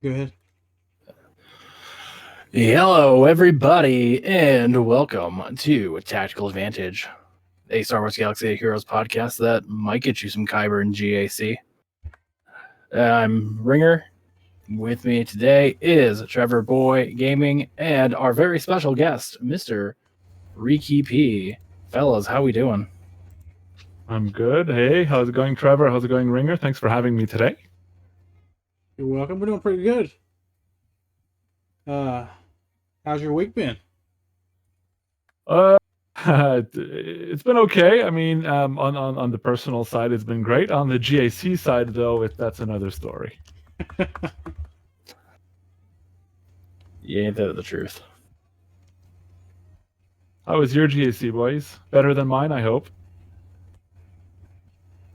Go ahead. Hello, everybody, and welcome to Tactical Advantage, a Star Wars Galaxy of Heroes podcast that might get you some Kyber and GAC. I'm Ringer. With me today is Trevorboi Gaming and our very special guest, Mr. Reekeepea. Fellas, how we doing? I'm good. Hey, how's it going, Trevor? How's it going, Ringer? Thanks for having me today. You're welcome. We're doing pretty good. How's your week been? Uh, it's been okay. I mean, on the personal side, it's been great. On the GAC side, though, that's another story. You ain't that the truth. How was your GAC, boys? Better than mine, I hope.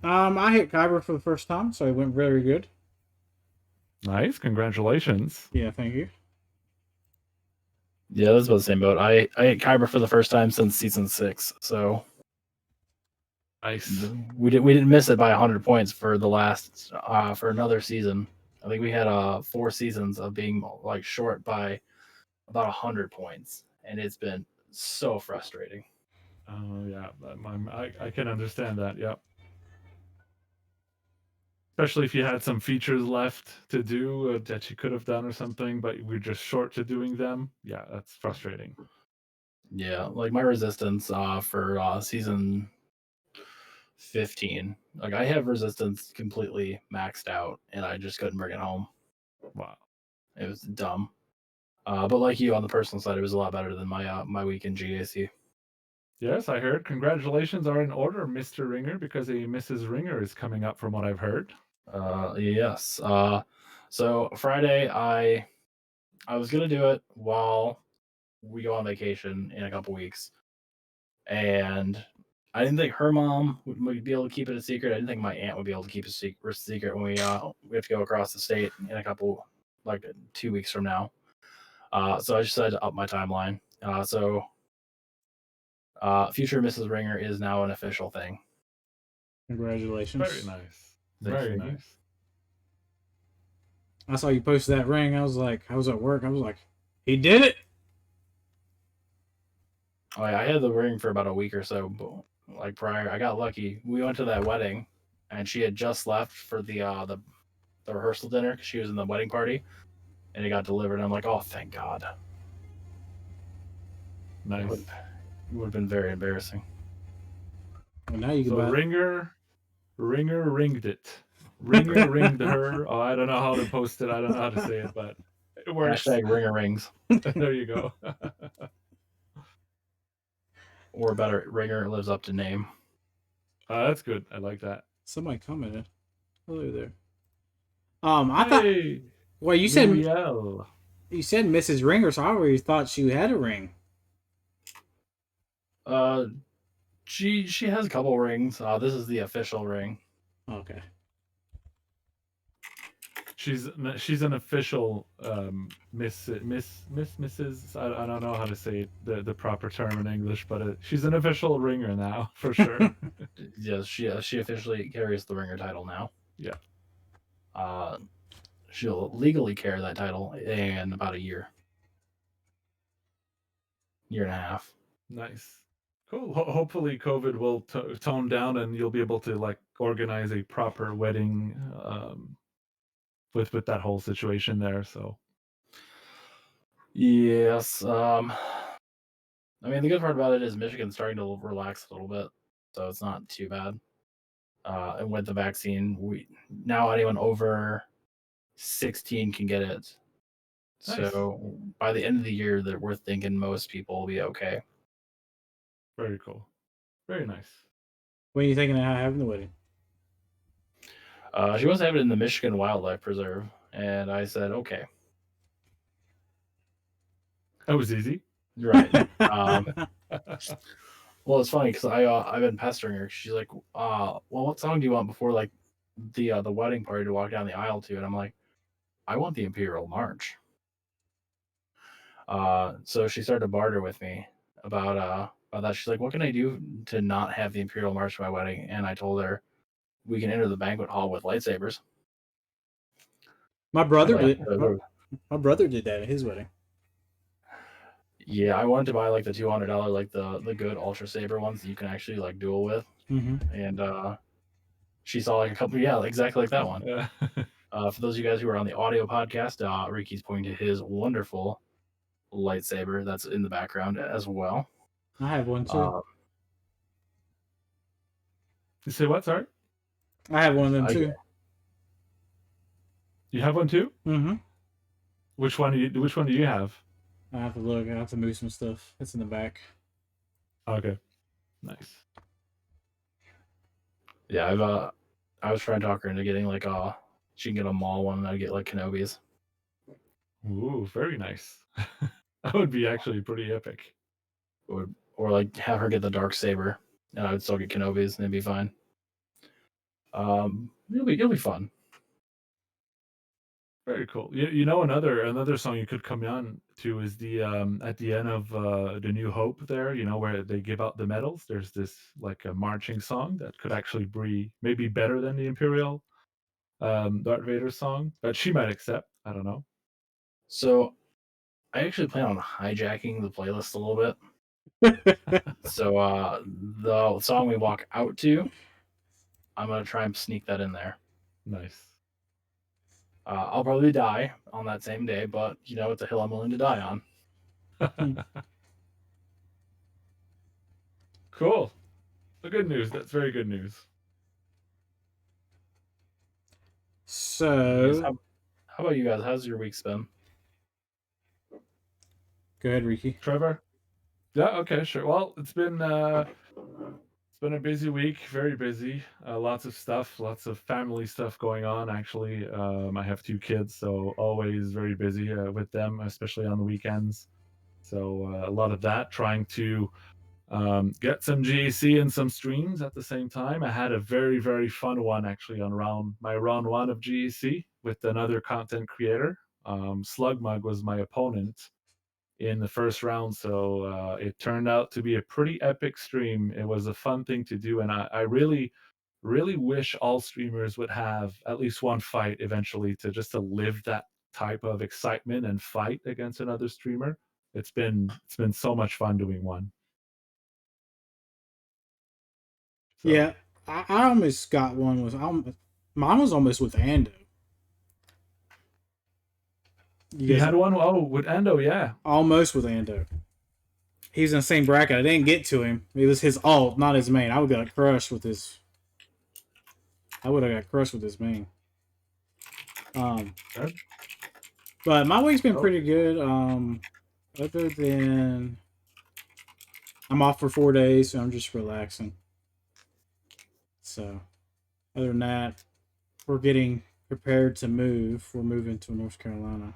I hit Kyber for the first time, so it went very good. Nice. Congratulations. Yeah, thank you. Yeah, that's about the same boat. I hit Kyber for the first time since season 6, so Nice. we didn't miss it by 100 points for the last for another season. I think we had 4 seasons of being like short by about 100 points, and it's been so frustrating. Oh, yeah. I can understand that. Yep. Especially if you had some features left to do that you could have done or something, but we're just short to doing them. Yeah, that's frustrating. Yeah, like my resistance for season 15, like I have resistance completely maxed out, and I just couldn't bring it home. Wow. It was dumb. But like you, on the personal side, it was a lot better than my week in GAC. Yes, I heard. Congratulations are in order, Mr. Ringer, because a Mrs. Ringer is coming up from what I've heard. Yes. So Friday, I was gonna do it while we go on vacation in a couple weeks, and I didn't think her mom would be able to keep it a secret. I didn't think my aunt would be able to keep it a secret when we have to go across the state in a couple, like 2 weeks from now. So I just decided to up my timeline. Future Mrs. Ringer is now an official thing. Congratulations. Very nice. Very nice. I saw you post that ring. I was at work. I was like, he did it. Oh, yeah, I had the ring for about a week or so, but like prior, I got lucky. We went to that wedding, and she had just left for the rehearsal dinner because she was in the wedding party, and it got delivered. And I'm like, oh, thank God. Nice. It would have been very embarrassing. Well, now you can So buy. Ringer ringed it. Ringer ringed her. Oh, I don't know how to post it. I don't know how to say it, but it works. Hashtag Ringer rings. There you go. Or better, Ringer lives up to name. That's good. I like that. Somebody commented. Hello there. I thought. Well, you said Mrs. Ringer, so I already thought she had a ring. She has a couple rings. This is the official ring. Okay. She's an official Mrs. I don't know how to say the proper term in English, but she's an official ringer now for sure. Yes, she officially carries the ringer title now. Yeah. She'll legally carry that title in about a year and a half. Nice. Cool. Hopefully COVID will tone down and you'll be able to like organize a proper wedding with that whole situation there. So yes. I mean, the good part about it is Michigan's starting to relax a little bit, so it's not too bad. And with the vaccine, now anyone over 16 can get it. Nice. So by the end of the year, that we're thinking most people will be okay. Very cool. Very nice. When are you thinking of having the wedding? She wants to have it in the Michigan Wildlife Preserve, and I said, okay. That was easy. Right. Well, it's funny because I've been pestering her. She's like, well, what song do you want before like the wedding party to walk down the aisle to? And I'm like, I want the Imperial March. So she started to barter with me about that. She's like, what can I do to not have the Imperial March at my wedding? And I told her we can enter the banquet hall with lightsabers. My brother Like, did. My brother did that at his wedding. yeah, I wanted to buy like the $200, like the good Ultra Saber ones that you can actually like duel with, and she saw like a couple, yeah, exactly like that one. Yeah. For those of you guys who are on the audio podcast, Ricky's pointing to his wonderful lightsaber that's in the background as well. I have one too. You say what? Sorry. I have one of them too. You have one too? Mm-hmm. Which one do you have? I have to look. I have to move some stuff. It's in the back. Okay. Nice. Yeah, I was trying to talk her into getting like she can get a mall one and I'd get like Kenobi's. Ooh, very nice. That would be actually pretty epic. Or like have her get the dark saber and I would still get Kenobi's and it'd be fine. It'll be fun. Very cool. You know, another song you could come on to is the at the end of the New Hope there, you know, where they give out the medals. There's this like a marching song that could actually be maybe better than the Imperial Darth Vader song, but she might accept. I don't know. So I actually plan on hijacking the playlist a little bit. So the song we walk out to, I'm gonna try and sneak that in there. Nice. I'll probably die on that same day, but you know, it's a hill I'm willing to die on. Cool. The good news. That's very good news. So, how about you guys? How's your week been? Go ahead, Ricky. Trevor? Yeah, okay, sure. Well, it's been a busy week, very busy. Lots of stuff, lots of family stuff going on. Actually, I have 2 kids, so always very busy with them, especially on the weekends. So a lot of that, trying to get some GAC and some streams at the same time. I had a very, very fun one actually on round 1 of GAC with another content creator. Slugmug was my opponent in the first round, so it turned out to be a pretty epic stream. It was a fun thing to do, and I really, really wish all streamers would have at least one fight eventually to live that type of excitement and fight against another streamer. It's been so much fun doing one. So. Yeah, I almost got one with mine was almost with Ando. You had one? Oh, with Ando, yeah. Almost with Ando. He's in the same bracket. I didn't get to him. It was his alt, not his main. I would have got crushed with his. I would have got crushed with his main. But my week's been pretty good. Other than I'm off for 4 days, so I'm just relaxing. So, other than that, we're getting prepared to move. We're moving to North Carolina.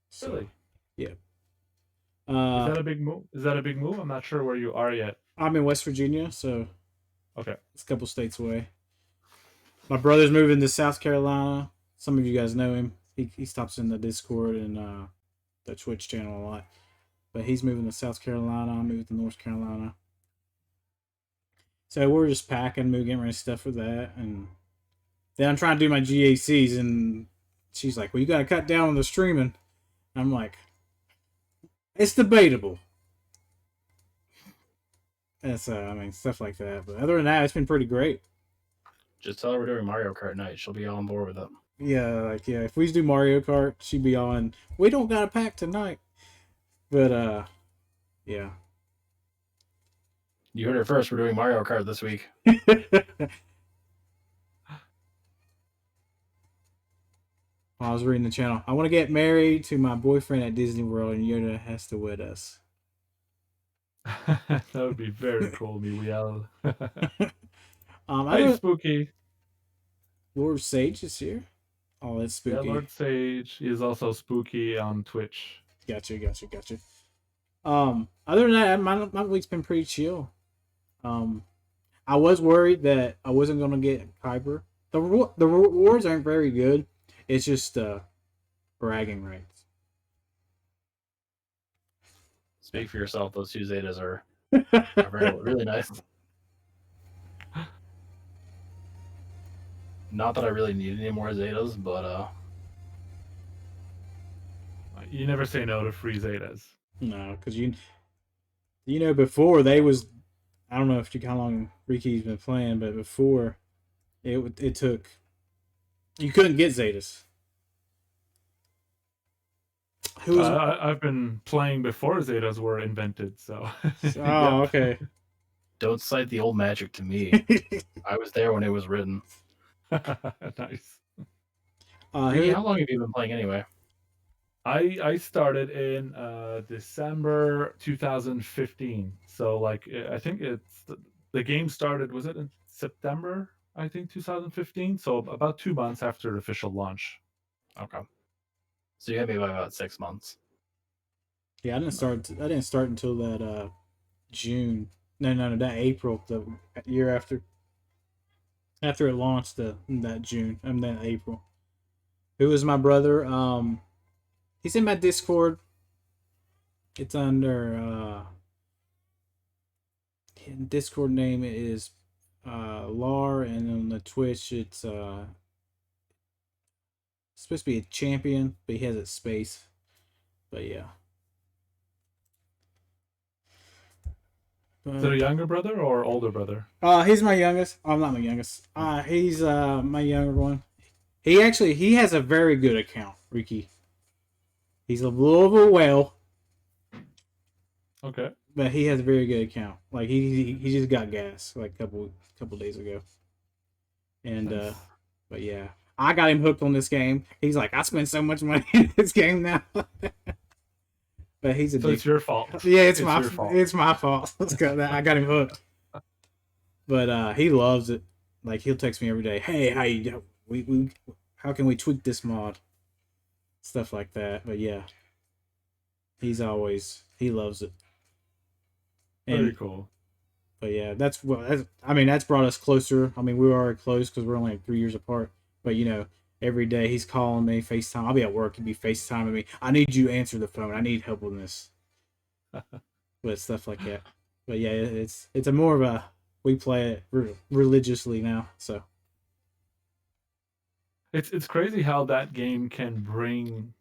So, really? Yeah. Is that a big move? I'm not sure where you are yet. I'm in West Virginia, so okay, it's a couple states away. My brother's moving to South Carolina. Some of you guys know him. He stops in the Discord and the Twitch channel a lot. But he's moving to South Carolina. I'm moving to North Carolina. So we're just packing, getting ready stuff for that, and then I'm trying to do my GACs, and she's like, "Well, you got to cut down on the streaming." I'm like, "It's debatable." And so, I mean, stuff like that. But other than that, it's been pretty great. Just tell her we're doing Mario Kart night. She'll be on board with it. Yeah, if we do Mario Kart, she'd be on. We don't got a pack tonight. But, yeah. You heard it first. We're doing Mario Kart this week. I was reading the channel. I want to get married to my boyfriend at Disney World, and Yoda has to wed us. That would be very cool, Miguel. Hey, Spooky. Lord Sage is here. Oh, that's spooky. Yeah, Lord Sage is also spooky on Twitch. Gotcha. Other than that, my week's been pretty chill. I was worried that I wasn't gonna get Kyber. The rewards aren't very good. It's just bragging rights. Speak for yourself. Those 2 Zetas are really nice. Not that I really need any more Zetas, but You never say no to free Zetas. No, because before they was, I don't know if you how long Ricky's been playing, but before it took, you couldn't get Zetas. Who was? I've been playing before Zetas were invented, so Oh, yep. okay. don't cite the old magic to me. I was there when it was written. Nice. Ricky, how long have you been playing anyway? I started in December 2015. So like I think the game started, was it in September? I think 2015. So about 2 months after the official launch. Okay. So you had me by about 6 months. Yeah, I didn't start. I didn't start until that June. No, that April, the year after. After it launched, that June. That April. Who was my brother? He's in my Discord. It's under Discord name is Lar, and on the Twitch it's supposed to be a champion, but he has it space. But yeah. Is it a younger brother or older brother? He's my youngest. I'm not my youngest. He's my younger one. He has a very good account, Ricky. He's a little of a whale. Okay. But he has a very good account. Like he just got gas like a couple days ago. And Nice. but yeah. I got him hooked on this game. He's like, I spend so much money in this game now. But he's a So it's your fault. Yeah, it's my your fault. It's my fault. I got him hooked. But he loves it. Like he'll text me every day. Hey, how can we tweak this mod? Stuff like that. But yeah, he loves it. And, Very cool. But yeah, that's brought us closer. I mean, we were already close because we're only like 3 years apart. But every day he's calling me FaceTime. I'll be at work. He'll be FaceTiming me. I need you to answer the phone. I need help with this. But stuff like that. But yeah, it's a more of a, we play it religiously now. So It's crazy how that game can bring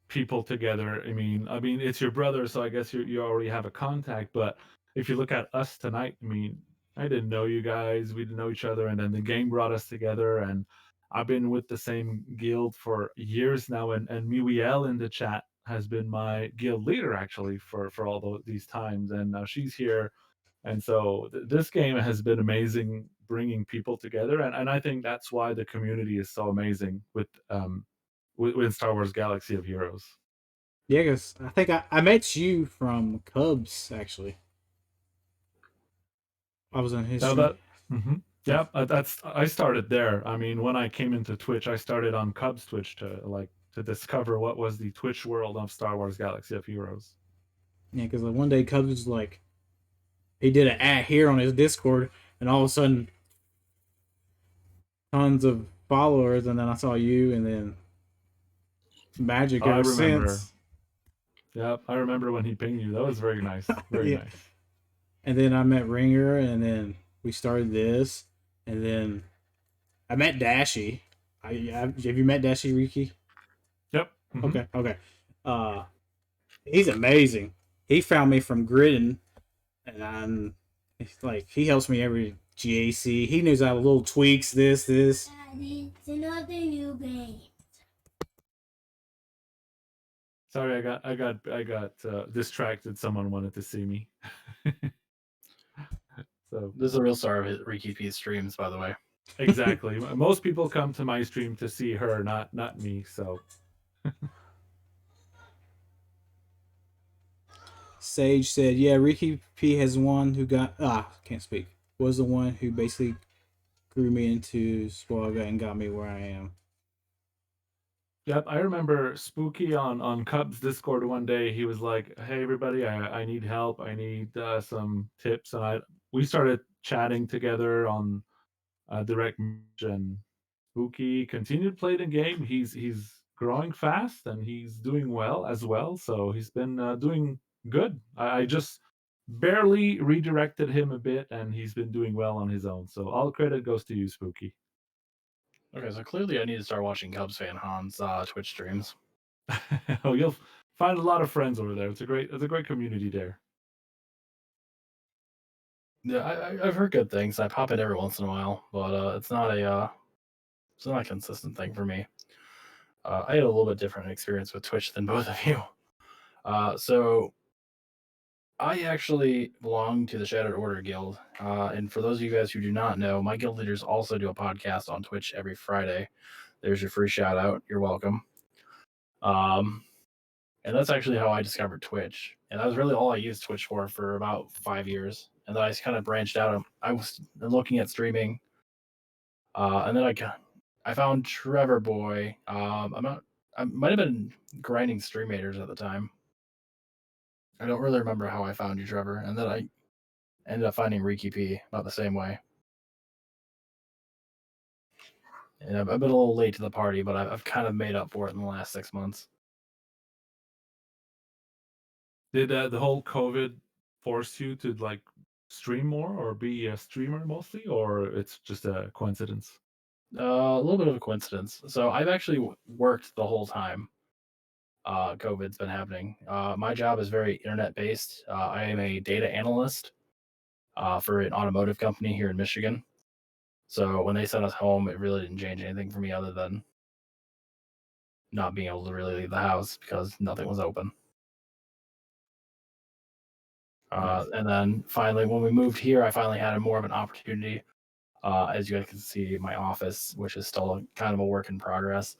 people together. I mean, it's your brother, so I guess you already have a contact. But if you look at us tonight, I mean, I didn't know you guys, we didn't know each other, and then the game brought us together. And I've been with the same guild for years now, and Muriel in the chat has been my guild leader actually for all these times, and now she's here. And so this game has been amazing, bringing people together, and I think that's why the community is so amazing with Star Wars Galaxy of Heroes. yeah, because I think I met you from Cubs actually. I was on his stream. Yeah, that's I started there. I mean, when I came into Twitch, I started on Cubs Twitch to discover what was the Twitch world of Star Wars Galaxy of Heroes. Yeah, because like one day Cubs was like, he did an ad here on his Discord, and all of a sudden, tons of followers, and then I saw you, and then Magic I ever remember. since. Yeah, I remember when he pinged you. That was very nice. Very Yeah. nice. And then I met Ringer, and then we started this, and then I met Dashy. Have you met Dashy, Riki? Yep. Okay. He's amazing. He found me from Gridden, and he helps me every GAC. He knows how little tweaks this. Daddy, it's another new game. Sorry, I got distracted. Someone wanted to see me. So this is a real star of Reekeepea's streams, by the way. Exactly. Most people come to my stream to see her, not me. So Sage said, "Yeah, Ricky P has one who can't speak. Was the one who basically grew me into SWGOH and got me where I am." Yep, I remember Spooky on Cubs Discord one day. He was like, "Hey everybody, I need help. I need some tips." And we started chatting together on direct message, and Spooky continued playing the game. He's growing fast and he's doing well as well. So he's been doing good. I just barely redirected him a bit, and he's been doing well on his own. So all credit goes to you, Spooky. Okay, so clearly I need to start watching Cubs fan Han's Twitch streams. Oh, you'll find a lot of friends over there. It's a great community there. Yeah, I've heard good things. I pop in every once in a while, but it's not a consistent thing for me. I had a little bit different experience with Twitch than both of you. So I actually belong to the Shattered Order Guild, and for those of you guys who do not know, my guild leaders also do a podcast on Twitch every Friday. There's your free shout out. You're welcome. And that's actually how I discovered Twitch, and that was really all I used Twitch for about 5 years. And then I just kind of branched out. I was looking at streaming, and then I found Trevorboi. I might have been grinding Stream Haters at the time. I don't really remember how I found you, Trevor, and then I ended up finding Reekeepea about the same way. And I've been a little late to the party, but I've kind of made up for it in the last 6 months. Did the whole COVID force you to like stream more or be a streamer mostly, or it's just a coincidence? A little bit of a coincidence. So I've actually worked the whole time COVID's been happening. My job is very internet based. I am a data analyst for an automotive company here in Michigan. So when they sent us home, it really didn't change anything for me other than not being able to really leave the house because nothing was open. Nice. And then finally, when we moved here, I finally had more of an opportunity. As you guys can see, my office, which is still kind of a work in progress.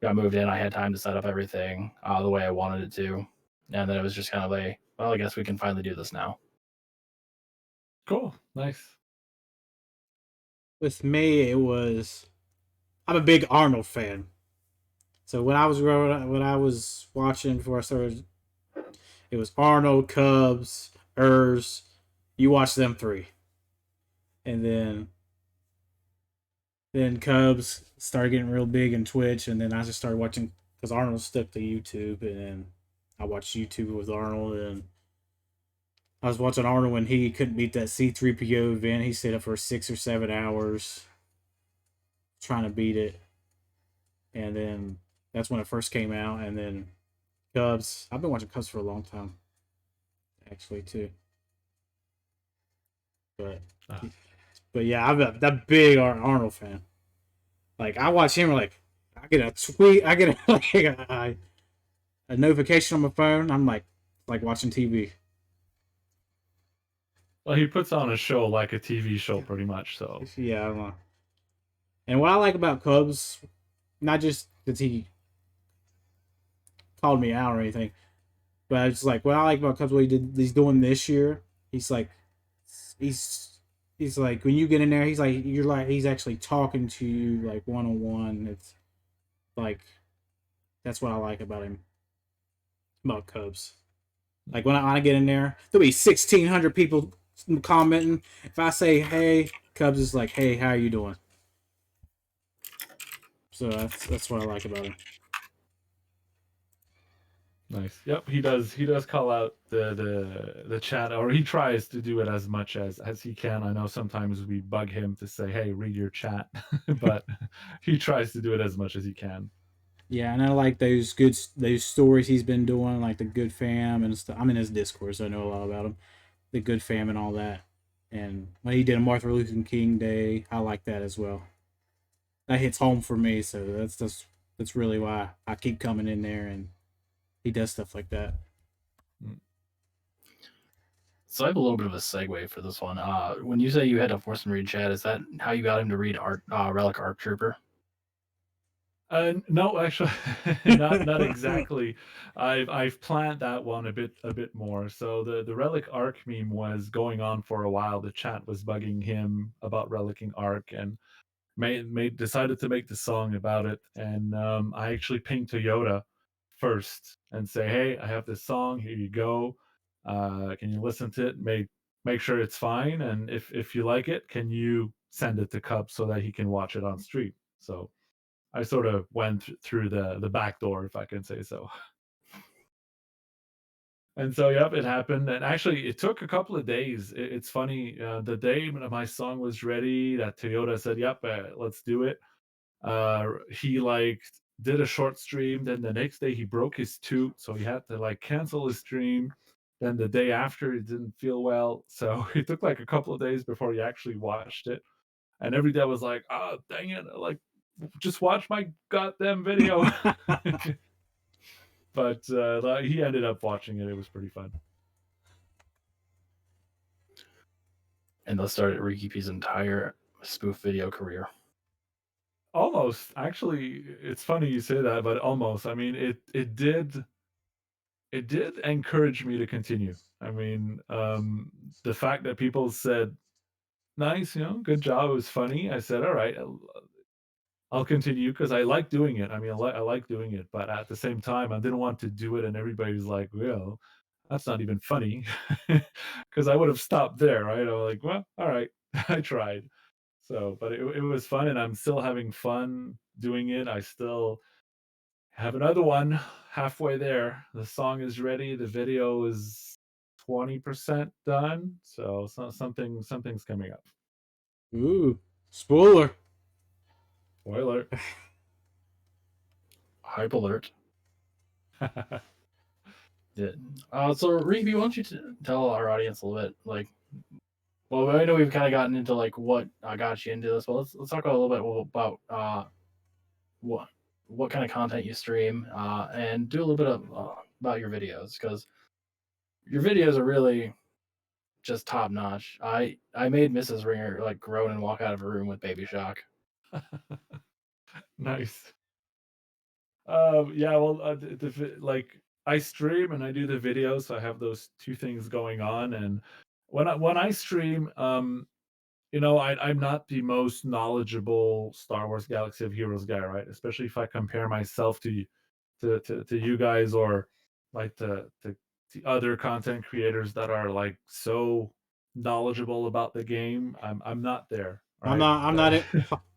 Got moved in. I had time to set up everything the way I wanted it to. And then it was just kind of like, well, I guess we can finally do this now. Cool. Nice. With me, it was I'm a big Arnold fan. So when I was growing up, when I was watching before I started, it was Arnold, Cubs, Urs. You watch them three, and then Cubs started getting real big in Twitch, and then I just started watching because Arnold stuck to YouTube, and then I watched YouTube with Arnold, and I was watching Arnold when he couldn't beat that C3PO event. He stayed up for 6 or 7 hours trying to beat it, and then that's when it first came out, and then Cubs. I've been watching Cubs for a long time, actually too. But Ah. but yeah, I'm that big Arnold fan. Like I watch him, like I get a tweet, I get a, like a notification on my phone. I'm like watching TV. Well, he puts on a show like a TV show, pretty much. So Yeah, I don't know. And what I like about Cubs, not just because he called me out or anything, but it's like what I like about Cubs, what he's doing this year. He's like, he's he's like when you get in there, he's like he's actually talking to you like one on one. It's like that's what I like about him, about Cubs. Like when I get in there, there'll be 1,600 people commenting. If I say hey, Cubs is like, hey, how you doing? So that's what I like about him. nice. Yep, he does. He does call out the chat, or he tries to do it as much as he can. I know sometimes we bug him to say, "Hey, read your chat," but he tries to do it as much as he can. Yeah, and I like those stories he's been doing, like the Good Fam and stuff. I'm in his Discord, so I know a lot about him. The Good Fam and all that. And when he did a Martin Luther King Day, I like that as well. That hits home for me, so that's really why I keep coming in there, and he does stuff like that. So I have a little bit of a segue for this one. When you say you had to force him to read chat, is that how you got him to read Relic Arc Trooper? No, actually, not exactly. I've planned that one a bit more. So the Relic Arc meme was going on for a while. The chat was bugging him about Relicing Arc, and decided to make the song about it. And I actually pinged Toyota first and say, "Hey, I have this song. Here you go. Can you listen to it? Make sure it's fine. And if you like it, can you send it to Cup so that he can watch it on stream?" So I sort of went through the back door, if I can say so. And so, yep, it happened. And actually, it took a couple of days. It's funny. The day my song was ready, that Toyota said, "Yep, let's do it." He like did a short stream. Then the next day, he broke his tooth, so he had to like cancel his stream. Then the day after, he didn't feel well, so it took like a couple of days before he actually watched it. And every day I was like, "Oh, dang it! Like, just watch my goddamn video." But like, he ended up watching it. It was pretty fun. And thus started Reekeepea's entire spoof video career. Almost. Actually, it's funny you say that, but almost. I mean, it did encourage me to continue. I mean, the fact that people said, "Nice, good job, it was funny." I said, "All right, I'll continue," because I like doing it. I mean, I like doing it, but at the same time, I didn't want to do it, and everybody's like, "Well, that's not even funny," because I would have stopped there, right? I was like, "Well, all right, I tried." So, but it was fun, and I'm still having fun doing it. I still have another one halfway there. The song is ready. The video is 20% done. So something's coming up. Ooh, spoiler. Spoiler. Hype alert. Yeah. So Reekeepea, why don't you tell our audience a little bit, like, well, I know we've kind of gotten into like what got you into this, but let's talk a little bit about what kind of content you stream, and do a little bit of about your videos, because your videos are really just top notch. I made Mrs. Ringer like groan and walk out of a room with Baby Shock. Nice. Yeah, well, like I stream and I do the videos, so I have those two things going on. And when I stream, I'm not the most knowledgeable Star Wars Galaxy of Heroes guy, right? Especially if I compare myself to you guys, or like the other content creators that are like so knowledgeable about the game. I'm not there, I'm right? not. I'm not.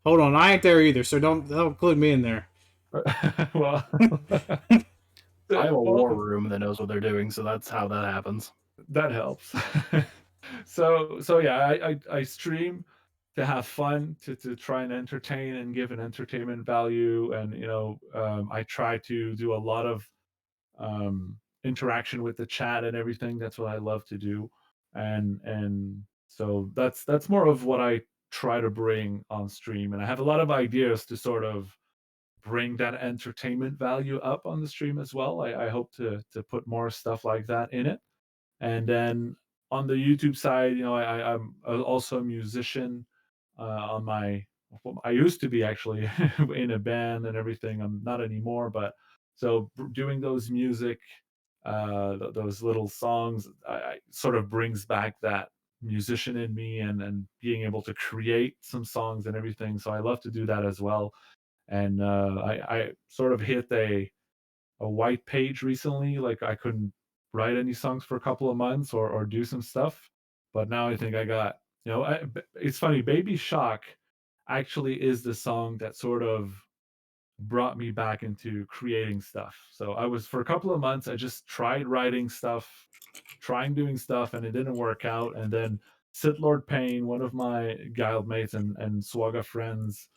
Hold on, I ain't there either. So don't include me in there. Well, I have a well, war room that knows what they're doing, so that's how that happens. that helps. So yeah, I stream to have fun, to try and entertain and give an entertainment value. And I try to do a lot of interaction with the chat and everything. That's what I love to do. And so that's more of what I try to bring on stream. And I have a lot of ideas to sort of bring that entertainment value up on the stream as well. I hope to put more stuff like that in it. And then on the YouTube side, I'm also a musician. On my, well, I used to be actually in a band and everything. I'm not anymore, but so doing those music, those little songs, I sort of brings back that musician in me, and being able to create some songs and everything. So I love to do that as well. And I sort of hit a white page recently. Like, I couldn't write any songs for a couple of months, or do some stuff, but now I think I got, it's funny. Baby Shock actually is the song that sort of brought me back into creating stuff. So I was, for a couple of months, I just tried writing stuff, trying doing stuff, and it didn't work out. And then Sith Lord Payne, one of my guild mates and SWGOH friends,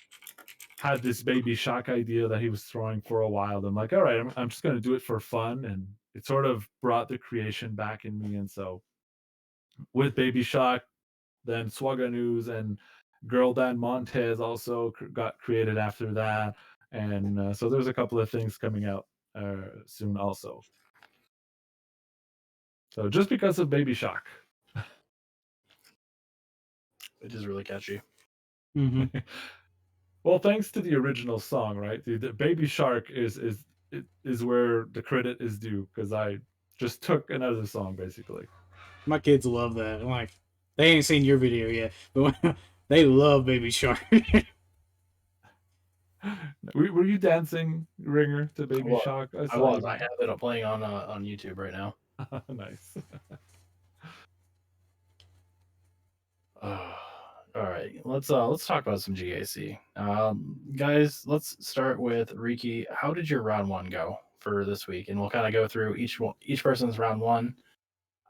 had this Baby Shock idea that he was throwing for a while. I'm like, all right, I'm just going to do it for fun. And it sort of brought the creation back in me. And so with Baby Shock, then SWGOH News and Girl Dan Montez also got created after that. And so there's a couple of things coming out soon also. So just because of Baby Shock. It is really catchy. Mm-hmm. Well, thanks to the original song, right? The Baby Shark is where the credit is due, because I just took another song basically. My kids love that. I'm like, they ain't seen your video yet, but they love Baby Shark. Were you dancing, Ringer, to Baby Shark? I saw was. I have it playing on YouTube right now. Nice. All right, let's talk about some GAC. Guys, let's start with Riki. How did your round one go for this week, and we'll kind of go through each person's round one.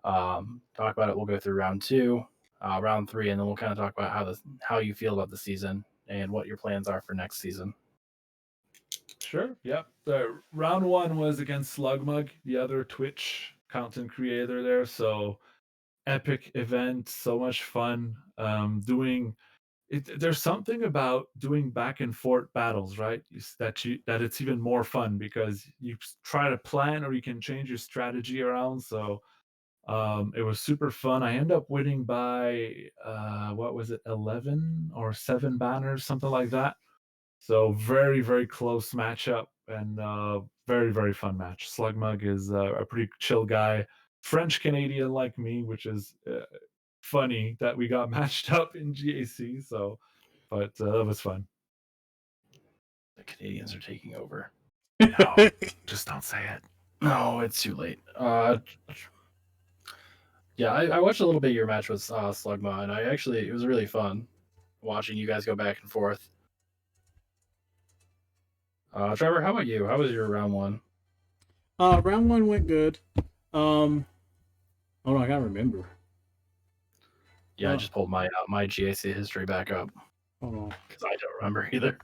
Talk about it. We'll go through round two, round three, and then we'll kind of talk about how you feel about the season and what your plans are for next season. Sure. Yep. Round one was against Slugmug, the other Twitch content creator there. So epic event, so much fun. Doing it. There's something about doing back and forth battles, right? That it's even more fun because you try to plan or you can change your strategy around. So it was super fun. I ended up winning by what was it, 11 or 7 banners, something like that. So very, very close matchup and very, very fun match. Slugmug is a pretty chill guy, French Canadian like me, which is funny that we got matched up in GAC. So, but that was fun. The Canadians are taking over. No, just don't say it. No, it's too late. Yeah, I watched a little bit of your match with Slugma, and it was really fun watching you guys go back and forth. Trevor, how about you? How was your round one? Round one went good. Hold on, I gotta remember. Yeah, I just pulled my GAC history back up Hold on. because I don't remember either.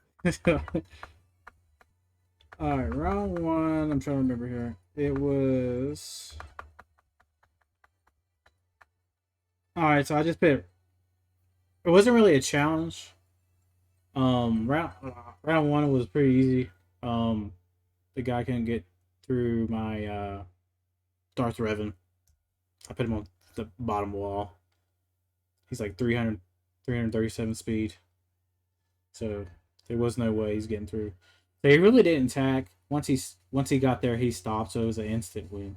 All right, round one. I'm trying to remember here. It was. All right, so I just picked. It wasn't really a challenge. Round one was pretty easy. The guy couldn't get through my Darth Revan. I put him on the bottom wall. He's like 337 speed. So there was no way he's getting through. So he really didn't attack. Once he got there, he stopped. So it was an instant win.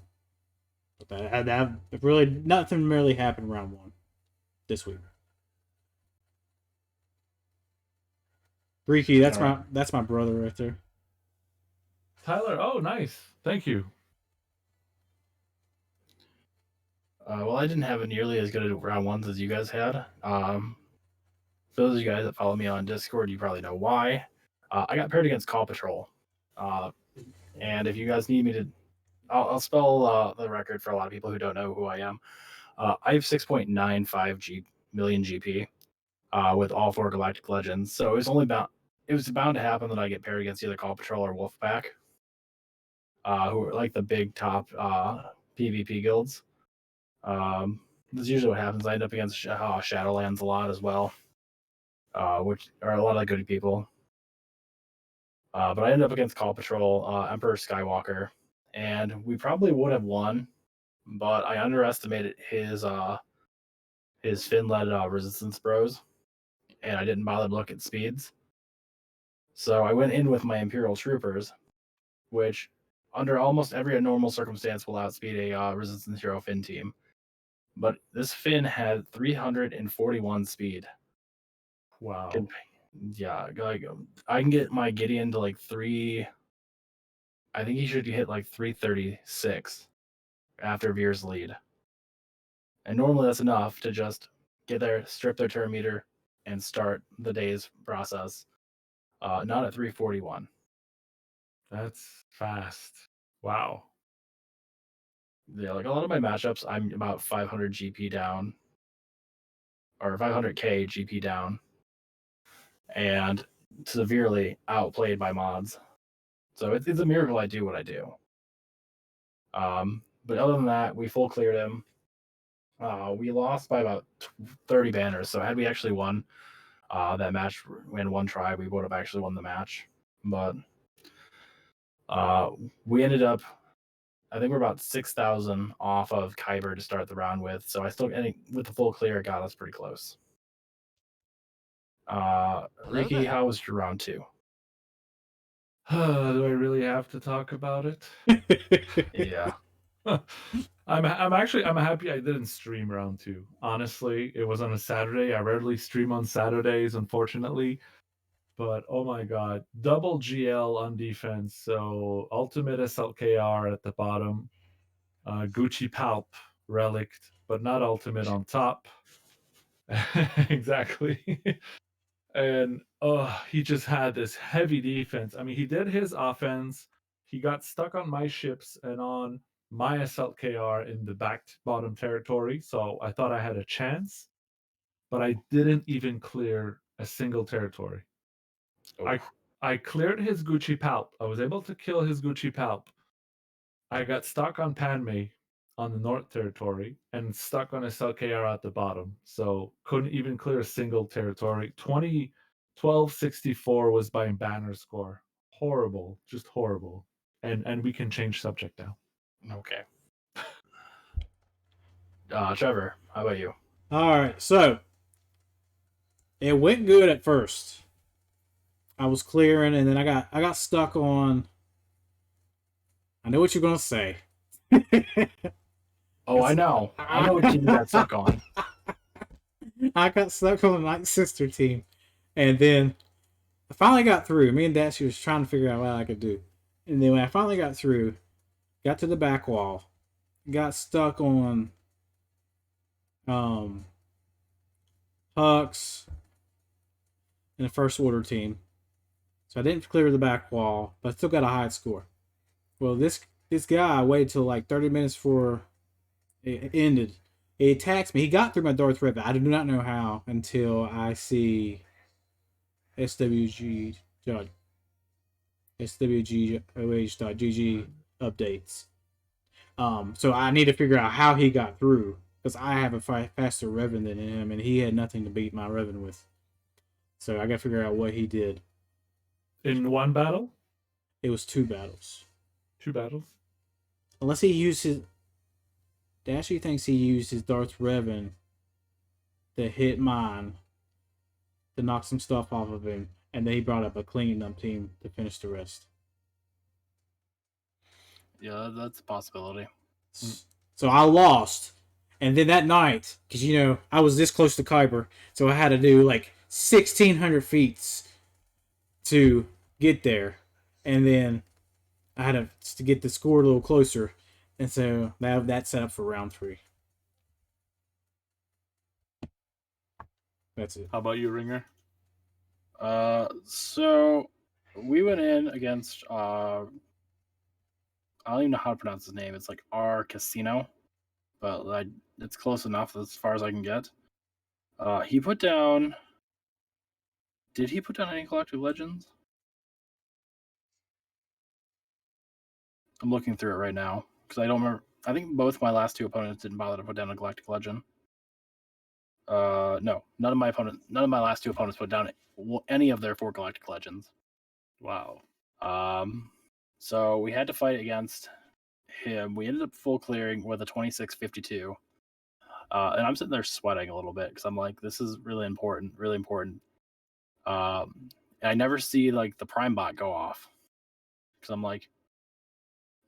But that really nothing really happened round one this week. Reeky, that's my brother right there. Tyler, oh nice, thank you. Well, I didn't have nearly as good a round ones as you guys had. For those of you guys that follow me on Discord, you probably know why. I got paired against Call Patrol. And if you guys need me to, I'll spell the record for a lot of people who don't know who I am. I have 6.95 million GP with all 4 Galactic Legends. So it was bound to happen that I get paired against either Call Patrol or Wolfpack, who are like the big top PvP guilds. That's usually what happens. I end up against Shadowlands a lot as well, which are a lot of good people. But I ended up against Call Patrol, Emperor Skywalker, and we probably would have won, but I underestimated his fin-led resistance bros, and I didn't bother to look at speeds. So I went in with my Imperial Troopers, which under almost every normal circumstance will outspeed a resistance hero fin team. But this fin had 341 speed. Wow. Yeah, I can get my Gideon to like 3. I think he should hit like 336 after Veer's lead. And normally that's enough to just get there, strip their turn meter, and start the day's process. Not at 341. That's fast. Wow. Yeah, like a lot of my matchups, I'm about 500 GP down, or 500k GP down, and severely outplayed by mods. So it's a miracle I do what I do. But other than that, we full cleared him. We lost by about 30 banners. So had we actually won that match in one try, we would have actually won the match. But we ended up, I think we're about 6,000 off of Kyber to start the round with. So with the full clear, it got us pretty close. Ricky, how was your round two? Do I really have to talk about it? Yeah. I'm happy I didn't stream round two. Honestly, it was on a Saturday. I rarely stream on Saturdays, unfortunately. But oh my god, double GL on defense. So ultimate SLKR at the bottom, Gucci Palp relict, but not ultimate on top. Exactly. And he just had this heavy defense. I mean, he did his offense. he got stuck on my ships and on my SLKR in the back bottom territory. So I thought I had a chance, but I didn't even clear a single territory. Oh, I cleared his Gucci Palp. I was able to kill his Gucci Palp. I got stuck on Panmei on the North Territory and stuck on a SLKR at the bottom. So couldn't even clear a single territory. 1264 was my banner score. Horrible, just horrible. And we can change subject now. okay. Trevor, how about you? All right, so it went good at first. I was clearing, and then I got stuck on. I know what you're gonna say. Oh, I know. I know what team you got stuck on. I got stuck on the Night Sister team, and then I finally got through. Me and Dashi was trying to figure out what I could do, and then when I finally got through, got to the back wall, got stuck on Hux and the First Order team. So I didn't clear the back wall, but I still got a high score. Well, this guy waited till like 30 minutes before it ended. He attacks me. He got through my Darth Revan. I do not know how until I see SWG SWGOH.GG updates. So I need to figure out how he got through because I have a faster Revan than him, and he had nothing to beat my Revan with. So I got to figure out what he did. In one battle? It was 2 battles. 2 battles? Unless he used his. Dashi thinks he used his Darth Revan to hit mine to knock some stuff off of him, and then he brought up a cleaning up team to finish the rest. Yeah, that's a possibility. So I lost, and then that night, because I was this close to Kyber, so I had to do like 1,600 feet to get there, and then I had to get the score a little closer, and so that set up for round 3. That's it. How about you, Ringer? So we went in against I don't even know how to pronounce his name. It's like R Casino, but it's close enough as far as I can get. He put down. Did he put down any Galactic Legends? I'm looking through it right now because I don't remember. I think both my last 2 opponents didn't bother to put down a Galactic Legend. No, none of my last 2 opponents put down any of their 4 Galactic Legends. Wow. So we had to fight against him. We ended up full clearing with a 2652. And I'm sitting there sweating a little bit because I'm like, this is really important, really important. I never see like the Prime Bot go off because I'm like,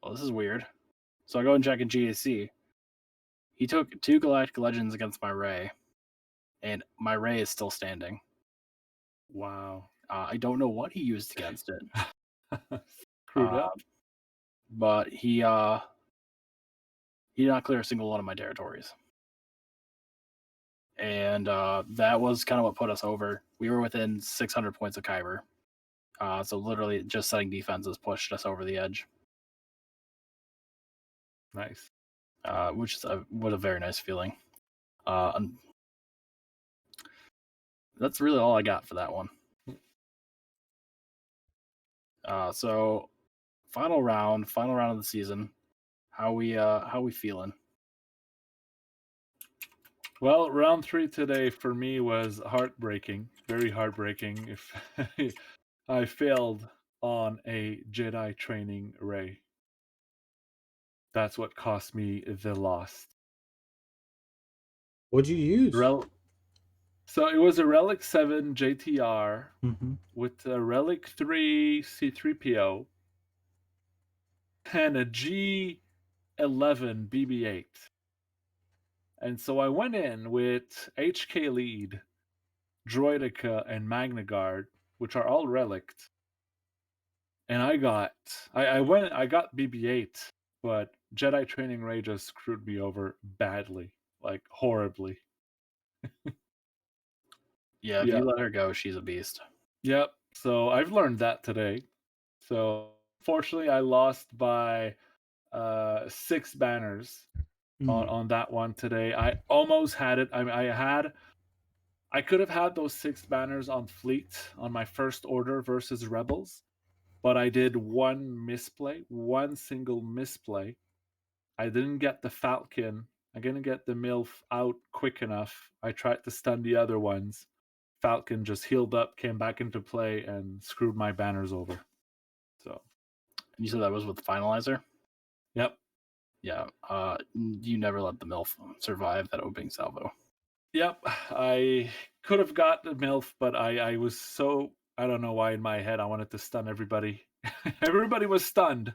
well, this is weird. So I go and check in GAC. He took 2 Galactic Legends against my Ray, and my Ray is still standing. Wow. I don't know what he used against it. Screwed up. But he did not clear a single one of my territories. And that was kind of what put us over. We were within 600 points of Kyber. So literally just setting defenses pushed us over the edge. Nice. Which is what a very nice feeling. That's really all I got for that one. So final round of the season. How we feeling? Well, round 3 today for me was heartbreaking, very heartbreaking. If I failed on a Jedi training Ray. That's what cost me the loss. What'd you use? So it was a Relic 7 JTR Mm-hmm. with a Relic 3 C3PO and a G11 BB8. And so I went in with HK Lead, Droidica, and Magna Guard, which are all relicked. And I got BB8, but Jedi Training Ray just screwed me over badly, like horribly. Yeah, if you let her go, she's a beast. Yep. So I've learned that today. So Fortunately, I lost by 6 banners on that one today. I almost had it. I mean, I could have had those 6 banners on fleet on my first order versus Rebels, but I did one single misplay. I didn't get the Falcon. I didn't get the MILF out quick enough. I tried to stun the other ones. Falcon just healed up, came back into play, and screwed my banners over. So, You said that was with the finalizer? yep. Yeah. You never let the MILF survive that opening salvo. Yep. I could have got the MILF, but I was so, I don't know why in my head I wanted to stun everybody. Everybody was stunned.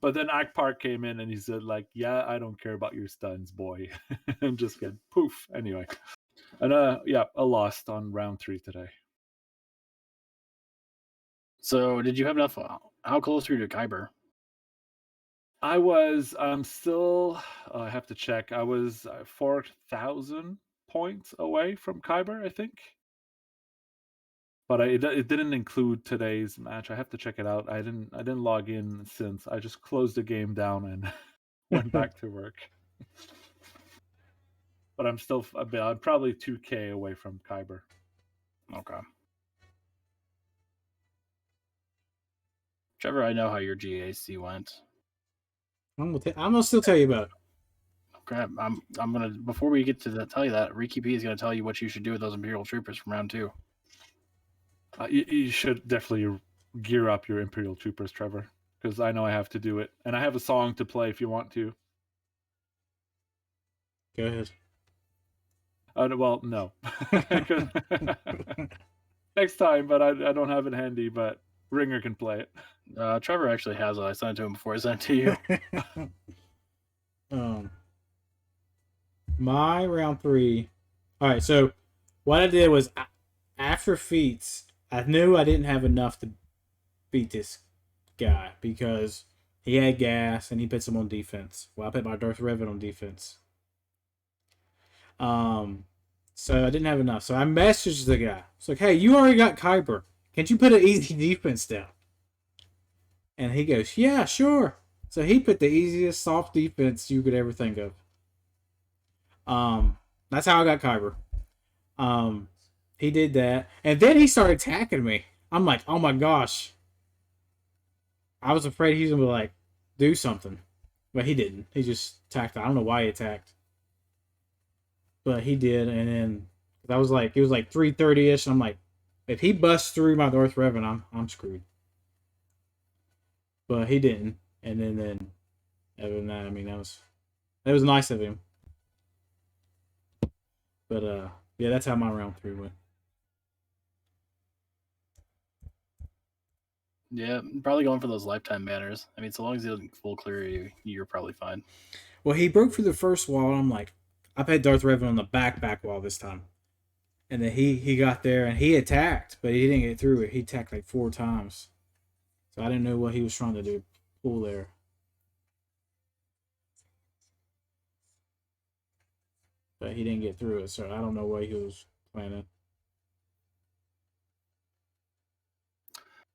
But then Akpar came in and he said, like, yeah, I don't care about your stuns, boy. And just get poof. Anyway. And yeah, a lost on round 3 today. So did you have enough? How close were you to Kyber? I'm still, I have to check. I was 4,000 points away from Kyber, I think. But it didn't include today's match. I have to check it out. I didn't log in since. I just closed the game down and went back to work. But I'm still I'm probably 2K away from Kyber. Okay. Trevor, I know how your GAC went. I'm gonna still tell you about it. Okay, I'm gonna, before we get to tell you that, Reekeepea is gonna tell you what you should do with those Imperial Troopers from round 2. You should definitely gear up your Imperial Troopers, Trevor, because I know I have to do it, and I have a song to play if you want to. Go ahead. Well, no. Next time, but I don't have it handy. But Ringer can play it. Trevor actually has it. I sent it to him before I sent it to you. My round 3. All right, so what I did was after feats, I knew I didn't have enough to beat this guy because he had gas and he put some on defense. Well, I put my Darth Revan on defense. So I didn't have enough. So I messaged the guy. It's like, hey, you already got Kyber. Can't you put an easy defense down? And he goes, yeah, sure. So he put the easiest soft defense you could ever think of. That's how I got Kyber. He did that. And then he started attacking me. I'm like, oh my gosh. I was afraid he was going to like do something. But he didn't. He just attacked. I don't know why he attacked. But he did. And then I was like, it was like 3:30ish. I'm like, if he busts through my Darth Revan, I'm screwed. But he didn't. And then other than that, I mean, that was nice of him. But yeah, that's how my round 3 went. Yeah, probably going for those lifetime banners. I mean, so long as he doesn't full clear you, you're probably fine. Well, he broke through the first wall, and I'm like, I put Darth Revan on the back wall this time. And then he got there, and he attacked, but he didn't get through it. He attacked like 4 times. So I didn't know what he was trying to do. Pull there. But he didn't get through it, so I don't know what he was planning.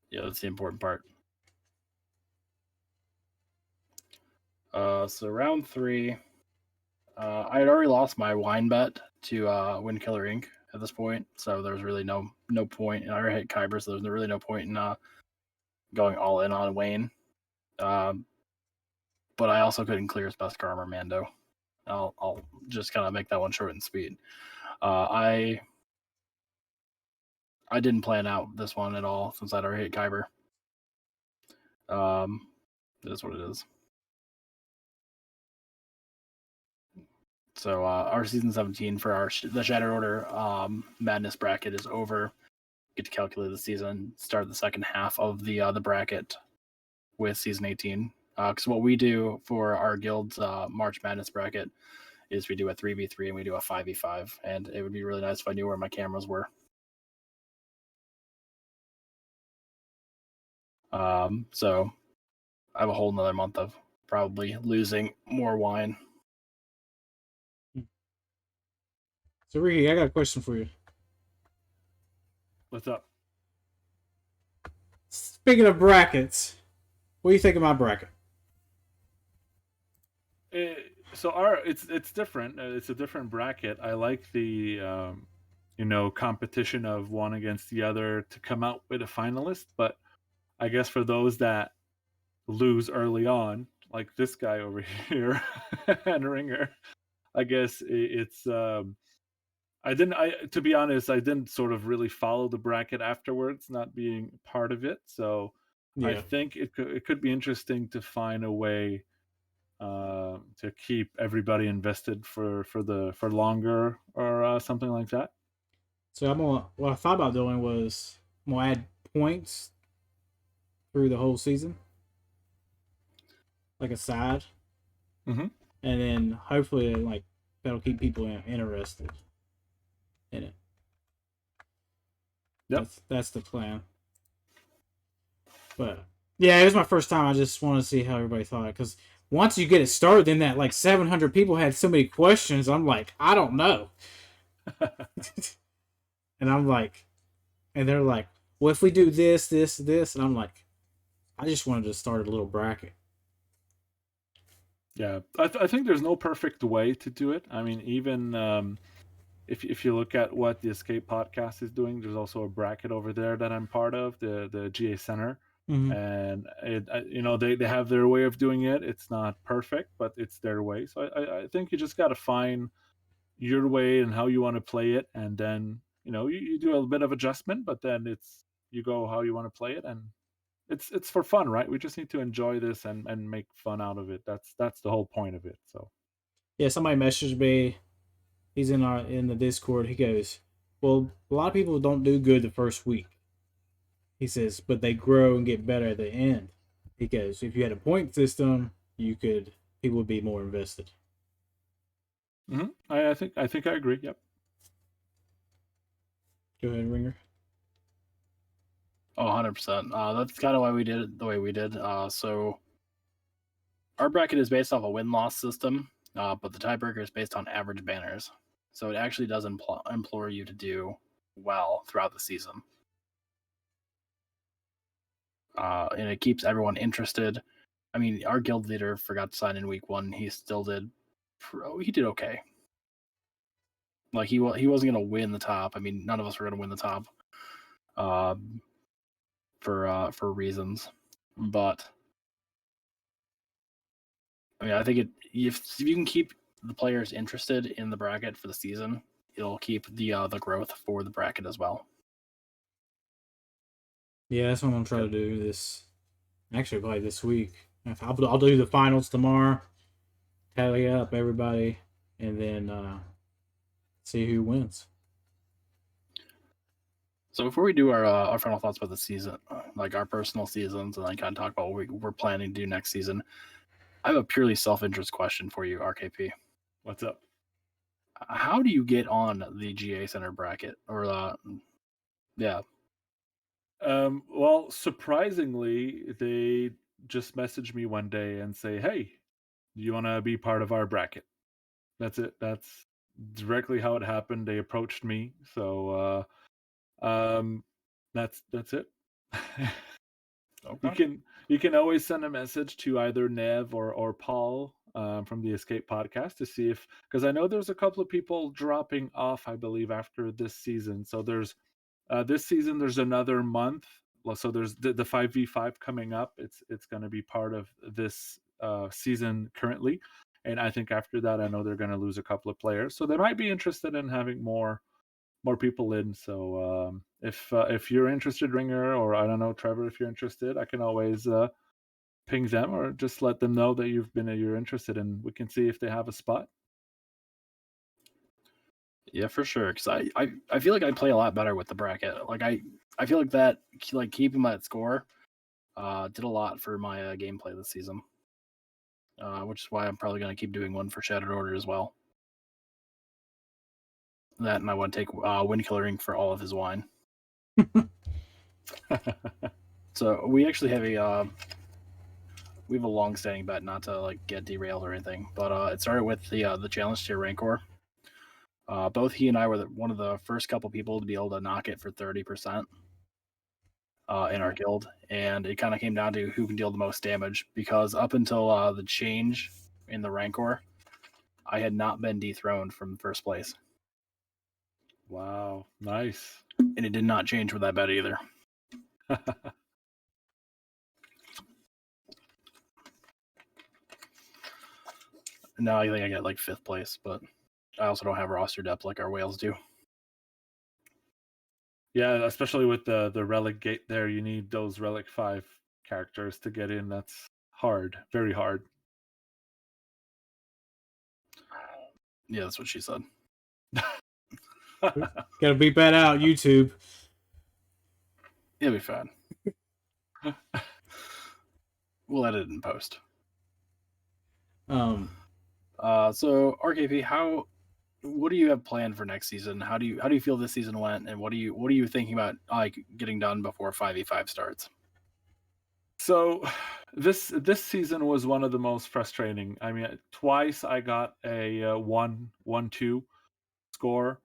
Yeah, that's the important part. So round 3, I had already lost my wine bet to Wind Killer Inc. at this point, so there was really no point. And I already hit Kyber, so there's really no point in going all in on Wayne. But I also couldn't clear his best armor, Mando. I'll just kind of make that one short and sweet. I didn't plan out this one at all since I'd already hit Kyber. It is what it is. So our season 17 for the Shattered Order Madness bracket is over. Get to calculate the season. Start the second half of the bracket with season 18. Because what we do for our guild's March Madness bracket is we do a 3v3 and we do a 5v5. And it would be really nice if I knew where my cameras were. So I have a whole nother month of probably losing more wine. So, Ricky, I got a question for you. What's up? Speaking of brackets, What do you think of my bracket? It's different. It's a different bracket. I like the competition of one against the other to come out with a finalist. But I guess for those that lose early on, like this guy over here and Ringer, I guess it's I didn't. I To be honest, I didn't sort of really follow the bracket afterwards, not being part of it. So I Yeah. think it could be interesting to find a way to keep everybody invested for longer or something like that. So what I thought about doing was I'm gonna add points through the whole season, like a side, Hmm. and then hopefully like that'll keep people interested in it. Yep. That's the plan. But yeah, it was my first time. I just want to see how everybody thought, because once you get it started, then that like 700 people had so many questions. I'm like, I don't know, and I'm like, and they're like, well, if we do this, this, this, and I'm like, I just wanted to start a little bracket. Yeah, I think there's no perfect way to do it. I mean, even if you look at what the Escape podcast is doing, there's also a bracket over there that I'm part of, the GA Center, Mm-hmm. and they have their way of doing it. It's not perfect, but it's their way. So I think you just got to find your way and how you want to play it, and then you do a bit of adjustment, but then you go how you want to play it, and it's for fun, right? We just need to enjoy this and make fun out of it. That's the whole point of it. So Yeah, somebody messaged me. He's in the Discord. He goes, well, a lot of people don't do good the first week. He says, but they grow and get better at the end. He goes, if you had a point system, people would be more invested. I think I agree. Yep. Go ahead, Ringer. Oh, 100%. That's kind of why we did it the way we did. So our bracket is based off a win-loss system, but the tiebreaker is based on average banners. So it actually does implore you to do well throughout the season. And it keeps everyone interested. I mean, our guild leader forgot to sign in week 1. He still did. He did okay. Like he wasn't gonna win the top. I mean, none of us were gonna win the top, for reasons. But I mean, I think if you can keep the players interested in the bracket for the season, it'll keep the growth for the bracket as well. Yeah, that's what I'm gonna try to do this. Actually, probably this week. I'll do the finals tomorrow. Tally up everybody, and then see who wins. So before we do our final thoughts about the season, like our personal seasons, and then kind of talk about what we're planning to do next season, I have a purely self-interest question for you, RKP. What's up? How do you get on the GA Center bracket? Or yeah. Well, surprisingly, they just messaged me one day and say, "Hey, do you want to be part of our bracket?" That's it. That's directly how it happened. They approached me, so that's it. Okay. You can always send a message to either Nev or Paul from the Escape podcast to see if, because I know there's a couple of people dropping off, I believe, after this season. So there's this season there's another month. So there's the 5v5 coming up. It's going to be part of this season currently, and I think after that I know they're going to lose a couple of players. So they might be interested in having more people in. So if you're interested, Ringer, or I don't know, Trevor, if you're interested, I can always ping them or just let them know that you're interested, and we can see if they have a spot. Yeah, for sure. Because I feel like I play a lot better with the bracket. Like I feel like that, like keeping my score did a lot for my gameplay this season. Which is why I'm probably going to keep doing one for Shattered Order as well. That, and I want to take Windkiller for all of his wine. So we actually have a long-standing bet, not to like get derailed or anything, but it started with the challenge tier Rancor. Both he and I were one of the first couple people to be able to knock it for 30%. in our guild, and it kind of came down to who can deal the most damage. Because up until the change in the Rancor, I had not been dethroned from first place. Wow, nice. And it did not change with that bet either. Now I think I get like 5th place, but I also don't have roster depth like our whales do. Yeah, especially with the relic gate there, you need those relic 5 characters to get in. That's hard, very hard. Yeah, that's what she said. Gotta beep that out, YouTube. It'll be fine. We'll edit it in post. Um, So RKP, what do you have planned for next season? How do you feel this season went, and what are you thinking about like getting done before 5v5 starts? So this season was one of the most frustrating. I mean, twice I got a 1-2 score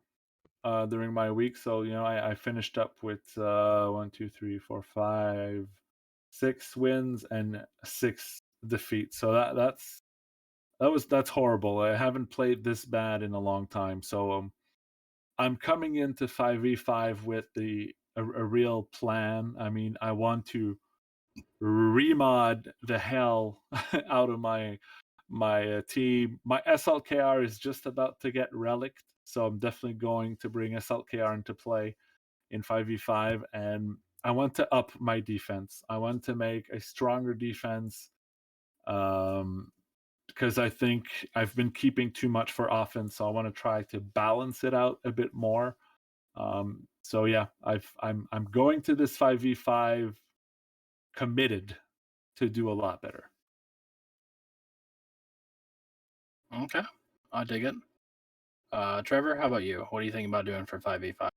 during my week. So I finished up with 1, 2, 3, 4, 5, 6 wins and 6 defeats. So that's horrible. I haven't played this bad in a long time. So I'm coming into 5v5 with a real plan. I mean, I want to remod the hell out of my team. My SLKR is just about to get relicked, so I'm definitely going to bring SLKR into play in 5v5, and I want to up my defense. I want to make a stronger defense, because I think I've been keeping too much for offense, so I want to try to balance it out a bit more. So yeah, I'm going to this 5v5 committed to do a lot better. Okay, I dig it. Trevor, how about you? What do you think about doing for 5v5?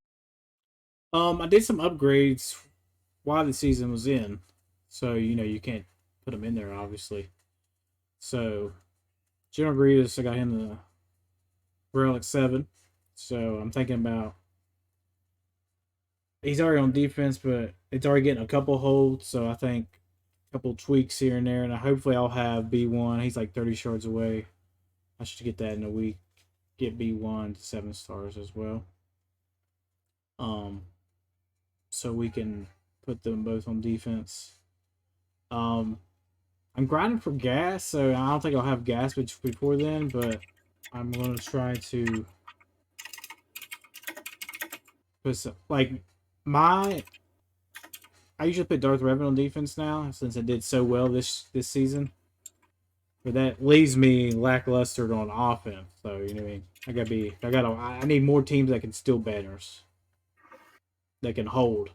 I did some upgrades while the season was in, so you can't put them in there, obviously. So General Grievous, I got him the Relic 7, so I'm thinking about. He's already on defense, but it's already getting a couple holds, so I think a couple tweaks here and there, and hopefully I'll have B1. He's like 30 shards away. I should get that in a week. Get B1 to 7 stars as well. So we can put them both on defense. I'm grinding for gas, so I don't think I'll have gas before then, but I'm going to try to put some, like, I usually put Darth Revan on defense now, since it did so well this season. But that leaves me lackluster on offense, so you know what I mean. I need more teams that can steal banners, that can hold.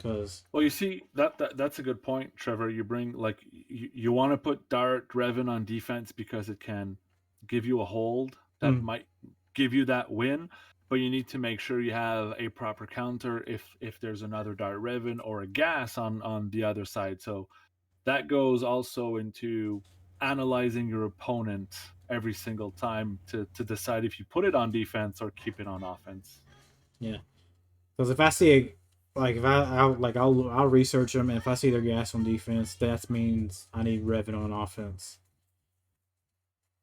Well, you see that's a good point, Trevor. You bring like you want to put Darth Revan on defense because it can give you a hold that might give you that win, but you need to make sure you have a proper counter if there's another Darth Revan or a gas on the other side. So that goes also into analyzing your opponent every single time to decide if you put it on defense or keep it on offense. Yeah, because if I see I'll research them, and if I see their gas on defense, that means I need Revan on offense.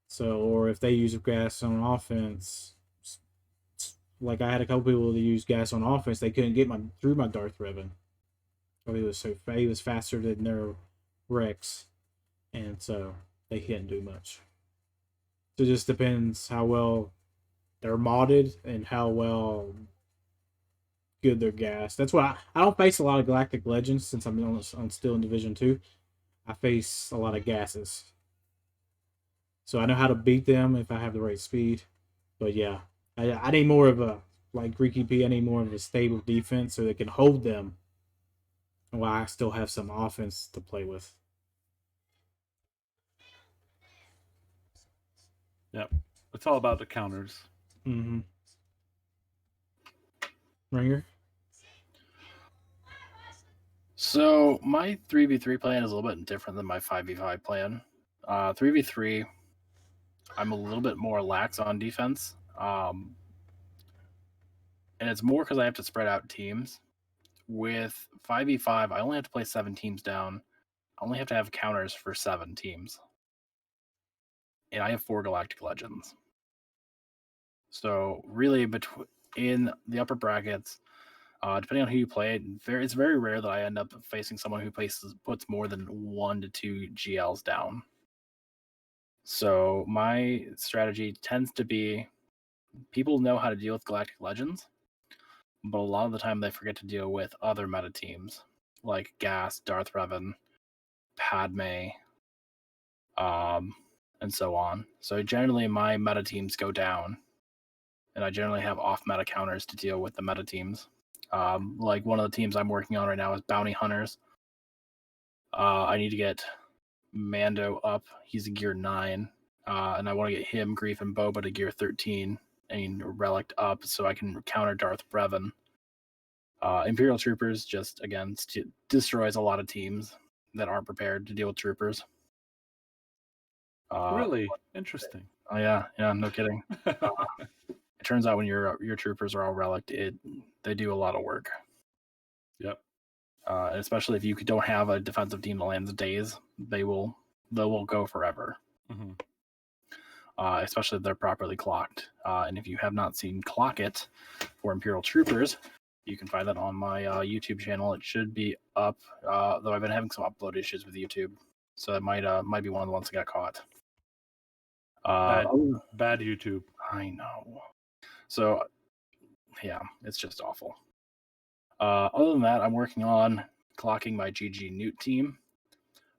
So, or if they use gas on offense, like I had a couple people that use gas on offense, they couldn't get through my Darth Revan. He was faster than their Rex, and so they couldn't do much. So it just depends how well they're modded and how well good their gas. That's why I don't face a lot of Galactic Legends since I'm still in Division 2. I face a lot of gases. So I know how to beat them if I have the right speed. But yeah, I need more of a, like Reekeepea, I need more of a stable defense so they can hold them while I still have some offense to play with. Yep. It's all about the counters. Mm-hmm. Ringer? So my 3v3 plan is a little bit different than my 5v5 plan. 3v3, I'm a little bit more lax on defense. And it's more because I have to spread out teams. with 5v5, I only have to play 7 teams down. I only have to have counters for 7 teams. And I have 4 Galactic Legends. So really, in the upper brackets, depending on who you play, it's very rare that I end up facing someone who puts more than 1 to 2 GLs down. So my strategy tends to be, people know how to deal with Galactic Legends, but a lot of the time they forget to deal with other meta teams like Gas, Darth Revan, Padme, and so on. So generally my meta teams go down, and I generally have off meta counters to deal with the meta teams. Like one of the teams I'm working on right now is Bounty Hunters. I need to get Mando up. He's a gear 9. And I want to get him, Grief, and Boba to gear 13 and Relic up so I can counter Darth Revan. Imperial Troopers just, again, destroys a lot of teams that aren't prepared to deal with troopers. Really? Interesting. Oh, yeah, no kidding. It turns out when your troopers are all relic, they do a lot of work. Yep. Especially if you don't have a defensive team that lands days, they will go forever. Mm-hmm. Especially if they're properly clocked. And if you have not seen Clock It for Imperial Troopers, you can find that on my YouTube channel. It should be up, though I've been having some upload issues with YouTube, so that might be one of the ones that got caught. Bad YouTube. I know. So, yeah, it's just awful. Other than that, I'm working on clocking my GG Newt team.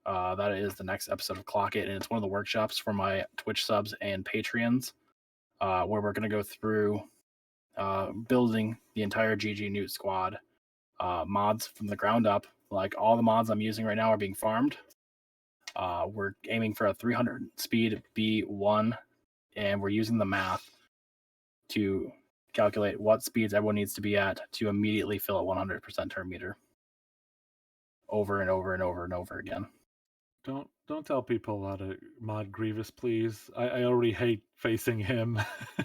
That is the next episode of Clock It, and it's one of the workshops for my Twitch subs and Patreons, where we're going to go through building the entire GG Newt squad, mods from the ground up. Like all the mods I'm using right now are being farmed. We're aiming for a 300 speed B1, and we're using the math to calculate what speeds everyone needs to be at to immediately fill at 100% turn meter. Over and over and over and over again. Don't tell people how to mod Grievous, please. I already hate facing him.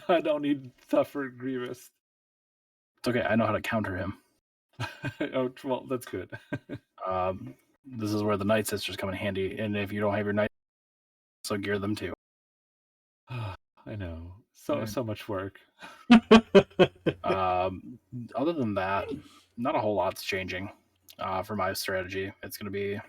I don't need tougher Grievous. It's okay. I know how to counter him. Oh, well, that's good. This is where the Night Sisters come in handy, and if you don't have your Night, so gear them too. I know. So much work. Other than that, not a whole lot's changing for my strategy. It's going to be...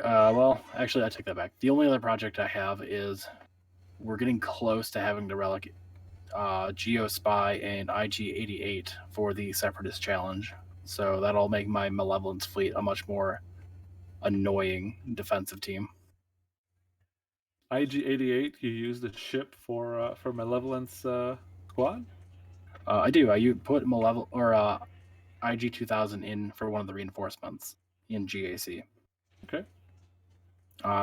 well, actually, I take that back. The only other project I have is we're getting close to having to relic Geospy and IG-88 for the Separatist Challenge. So that'll make my Malevolence fleet a much more annoying defensive team. IG-88, you use the ship for Malevolence squad? I do. I put IG-2000 in for one of the reinforcements in GAC. Okay.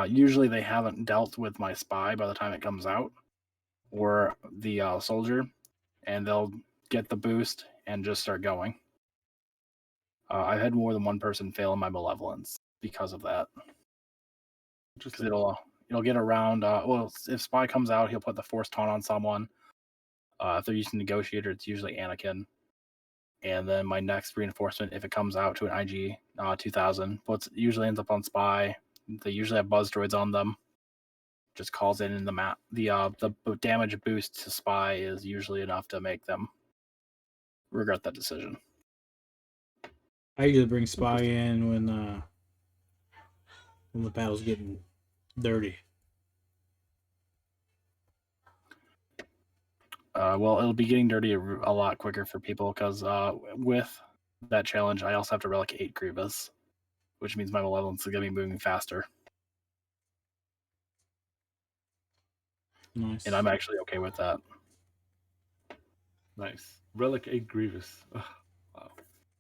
Usually they haven't dealt with my spy by the time it comes out, or the soldier, and they'll get the boost and just start going. I've had more than one person fail in my Malevolence because of that. Because it'll get around. Well, if spy comes out, he'll put the force taunt on someone. If they're using negotiator, it's usually Anakin. And then my next reinforcement, if it comes out to an IG 2000, usually ends up on spy. They usually have buzz droids on them. Just calls in the map. The damage boost to spy is usually enough to make them regret that decision. I usually bring spy in when the battle's getting dirty. Well, it'll be getting dirty a lot quicker for people because with that challenge, I also have to relic 8 Grievous, which means my Malevolence is going to be moving faster. Nice. And I'm actually okay with that. Nice. Relic 8 Grievous. Ugh, wow.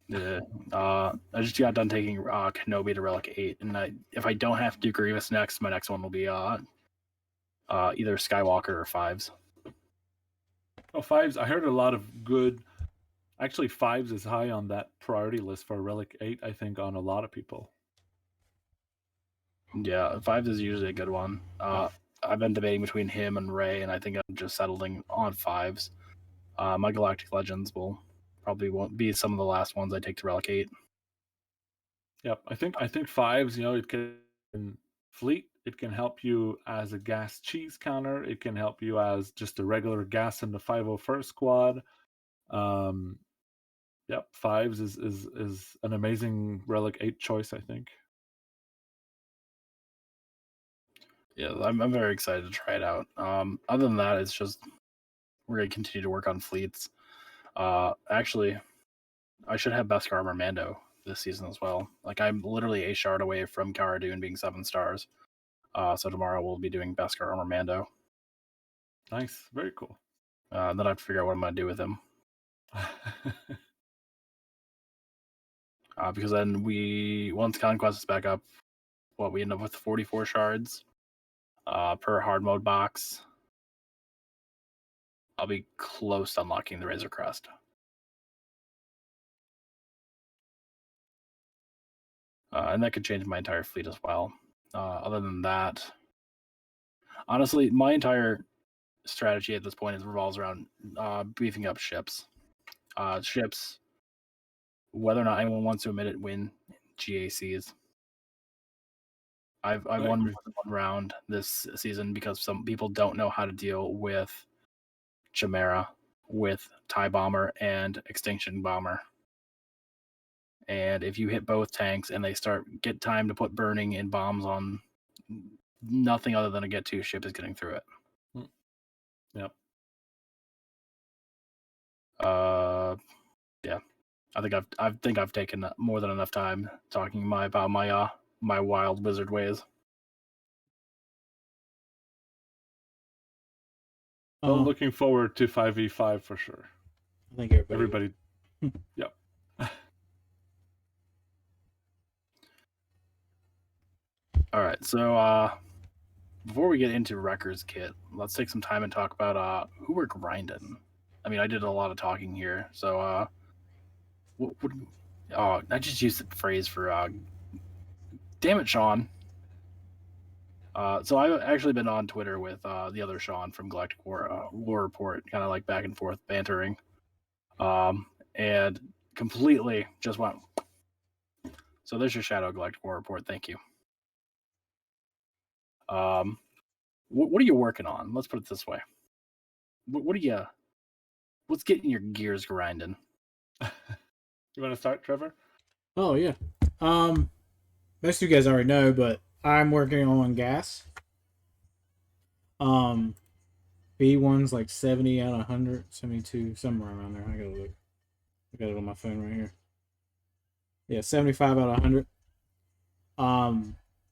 Yeah. I just got done taking Kenobi to Relic 8, and if I don't have to do Grievous next, my next one will be either Skywalker or 5s. Oh, 5s. I heard a lot of good. Actually, 5s is high on that priority list for Relic 8, I think, on a lot of people. Yeah, 5s is usually a good one. I've been debating between him and Rey, and I think I'm just settling on 5s. My Galactic Legends will probably won't be some of the last ones I take to Relic 8. Yep, I think fives. It can fleet. It can help you as a gas cheese counter. It can help you as just a regular gas in the 501st squad. Yep, fives is an amazing Relic 8 choice, I think. Yeah, I'm very excited to try it out. Other than that, it's just we're gonna continue to work on fleets. Actually, I should have Beskar Armor Mando this season as well. Like I'm literally a shard away from Cara Dune being 7 stars. So tomorrow we'll be doing Beskar Armor Mando. Nice, very cool. Then I have to figure out what I'm gonna do with him. Because then once Conquest is back up, we end up with 44 shards per hard mode box. I'll be close to unlocking the Razor Crest. And that could change my entire fleet as well. Other than that, honestly, my entire strategy at this point revolves around beefing up ships. Ships, whether or not anyone wants to admit it, win GACs. I've won more than one round this season because some people don't know how to deal with Chimera, with TIE Bomber, and Extinction Bomber. And if you hit both tanks and they get time to put burning and bombs on, nothing other than a Get 2 ship is getting through it. Yep. Yeah. I think I've taken more than enough time talking about my wild wizard ways. Well, looking forward to 5v5 for sure. I think everybody. Yep. All right, so before we get into Wrecker's Kit, let's take some time and talk about who we're grinding. I mean, I did a lot of talking here, so I just used the phrase for damn it, Sean. So I've actually been on Twitter with the other Sean from Galactic War Report, kind of like back and forth bantering, and completely just went. So there's your Shadow Galactic War Report. Thank you. What are you working on? Let's put it this way. What's getting your gears grinding? You want to start, Trevor? Oh yeah. Most of you guys already know, but I'm working on gas. B1's like 70 out of 100, 72, somewhere around there. I gotta look. I got it on my phone right here. Yeah, 75 out of 100.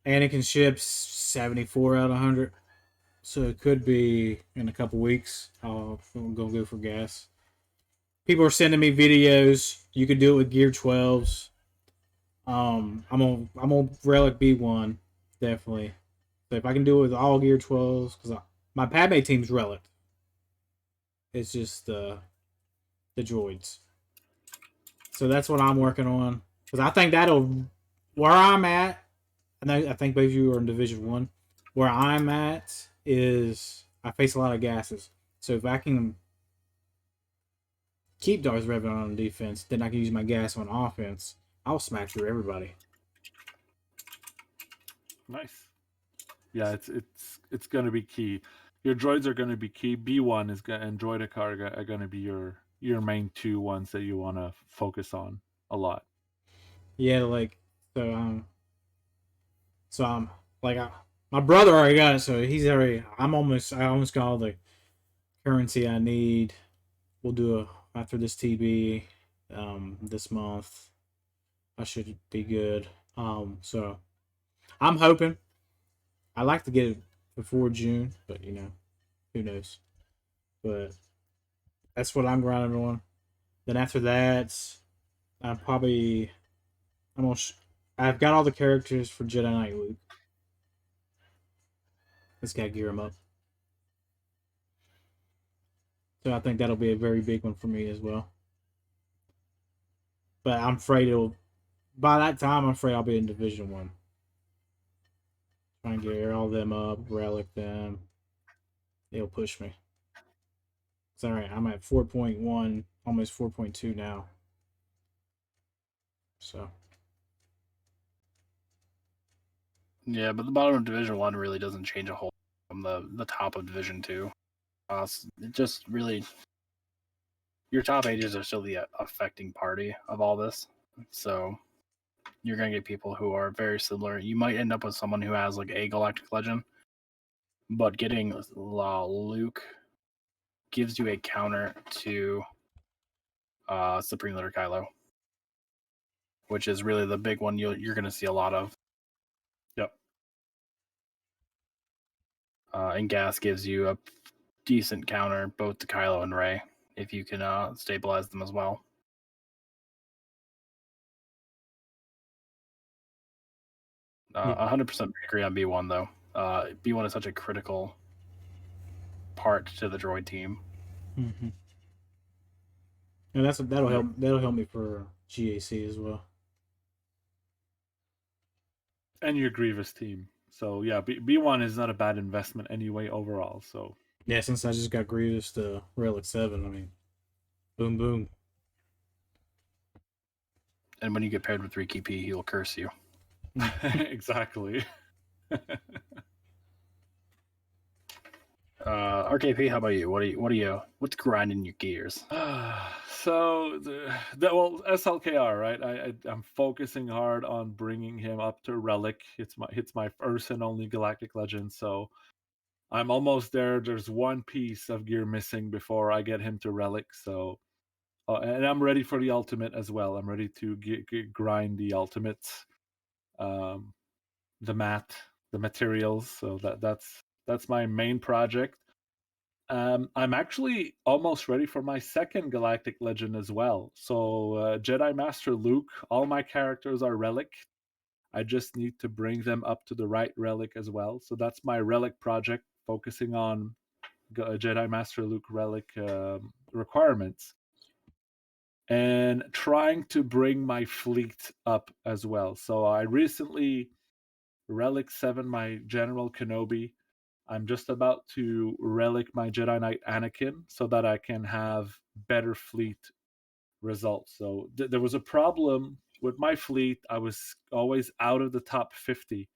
Anakin ship's 74 out of 100. So it could be in a couple weeks. I'm gonna go for gas. People are sending me videos. You could do it with Gear 12s. I'm on Relic B1 definitely. So if I can do it with all Gear 12s, because my Padme team's Relic. It's just the droids. So that's what I'm working on. Because I think where I'm at, I think both of you are in Division 1. Where I'm at is I face a lot of gases. So if I can keep Darth Revan on defense, then I can use my gas on offense. I'll smack through everybody. Nice. Yeah, it's going to be key. Your droids are going to be key. B1 and Droideka are going to be your main two ones that you want to focus on a lot. Yeah, my brother already got it, so I almost got all the currency I need. We'll do after this TB this month. I should be good. So I'm hoping. I like to get it before June, but who knows? But that's what I'm grinding on. Then after that, I've got all the characters for Jedi Knight Luke. Just gotta gear them up. So I think that'll be a very big one for me as well. But I'm afraid by that time, I'm afraid I'll be in Division 1. Trying to gear all them up, relic them. It'll push me. It's all right. I'm at 4.1, almost 4.2 now. So Yeah, but the bottom of Division 1 really doesn't change a whole from the top of Division 2. It just really, your top ages are still the affecting party of all this. So you're going to get people who are very similar. You might end up with someone who has like a Galactic Legend, but getting Luke gives you a counter to Supreme Leader Kylo, which is really the big one you're going to see a lot of. Yep. And Gas gives you a decent counter both to Kylo and Rey if you can stabilize them as well. 100% agree on B1 though. B1 is such a critical part to the droid team. mm-hmm. And that'll help. That'll help me for GAC as well. And your Grievous team. So yeah, B1 is not a bad investment anyway overall. So yeah, since I just got Grievous to Relic 7, I mean, boom, boom. And when you get paired with Reekeepea, he'll curse you. Exactly. RKP, how about you? What's grinding your gears? So well, SLKR, right? I'm focusing hard on bringing him up to Relic. It's my first and only Galactic Legend, so I'm almost there. There's one piece of gear missing before I get him to Relic. So, and I'm ready for the ultimate as well. I'm ready to grind the ultimates, the materials. So that's my main project. I'm actually almost ready for my second Galactic Legend as well. So Jedi Master Luke, all my characters are Relic. I just need to bring them up to the right Relic as well. So that's my Relic project, focusing on Jedi Master Luke Relic requirements. And trying to bring my fleet up as well. So I recently Relic 7 my General Kenobi. I'm just about to relic my Jedi Knight Anakin so that I can have better fleet results. So there was a problem with my fleet. I was always out of the top 50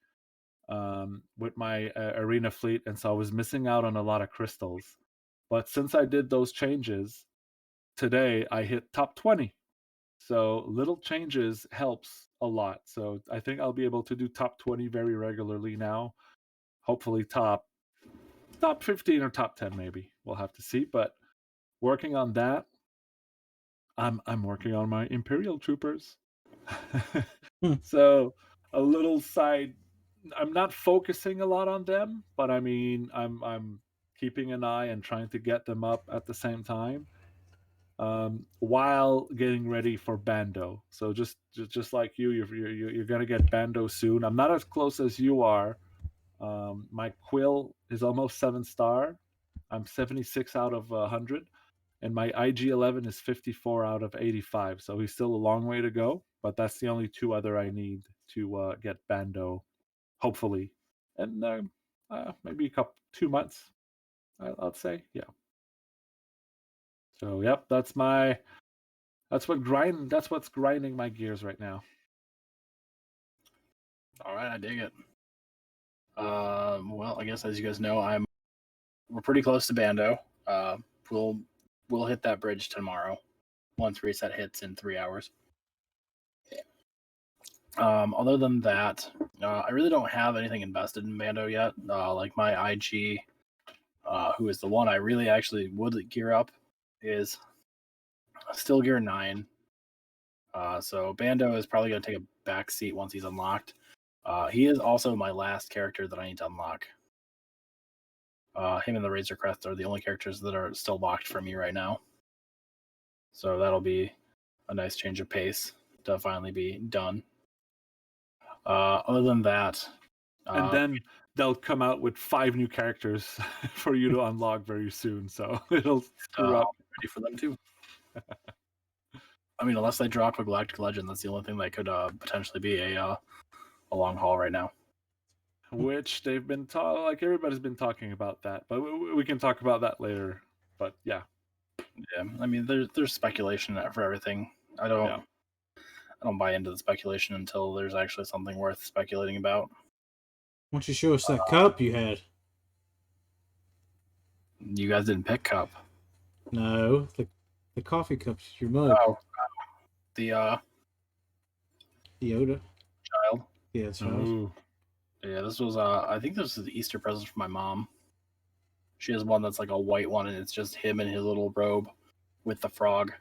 with my arena fleet, and so I was missing out on a lot of crystals. But since I did those changes, today I hit top 20. So little changes helps a lot. So I think I'll be able to do top 20 very regularly now. Hopefully top 15 or top 10 maybe. We'll have to see, but working on that. I'm working on my Imperial troopers. So a little side, I'm not focusing a lot on them, but I mean I'm keeping an eye and trying to get them up at the same time. While getting ready for Bando. So just like you're gonna get Bando soon. I'm not as close as you are. My Quill is almost 7-star. I'm 76 out of 100, and my IG-11 is 54 out of 85. So he's still a long way to go, but that's the only two other I need to get Bando, hopefully, and maybe 2 months. I'll say, yeah. So yep, that's what's grinding my gears right now. All right, I dig it. Well, I guess as you guys know, we're pretty close to Bando. We'll hit that bridge tomorrow once reset hits in 3 hours. Other than that, I really don't have anything invested in Bando yet. Like my IG, who is the one I really actually would gear up, is still gear 9. So Bando is probably going to take a back seat once he's unlocked. He is also my last character that I need to unlock. Him and the Razor Crest are the only characters that are still locked for me right now. So that'll be a nice change of pace to finally be done. Other than that, and then they'll come out with 5 new characters for you to unlock very soon. So it'll screw up. I'll be ready for them too. I mean, unless they drop a Galactic Legend, that's the only thing that could potentially be a long haul right now. Which they've been like everybody's been talking about that, but we can talk about that later. But yeah, Yeah, I mean, there's speculation for everything. I don't buy into the speculation until there's actually something worth speculating about. Why don't you show us that cup you had? You guys didn't pick cup. No, the coffee cups, your mug. Oh, the Yoda. child. Yeah, it's child. Ooh. Yeah, this was I think this is the Easter present from my mom. She has one that's like a white one, and it's just him in his little robe with the frog.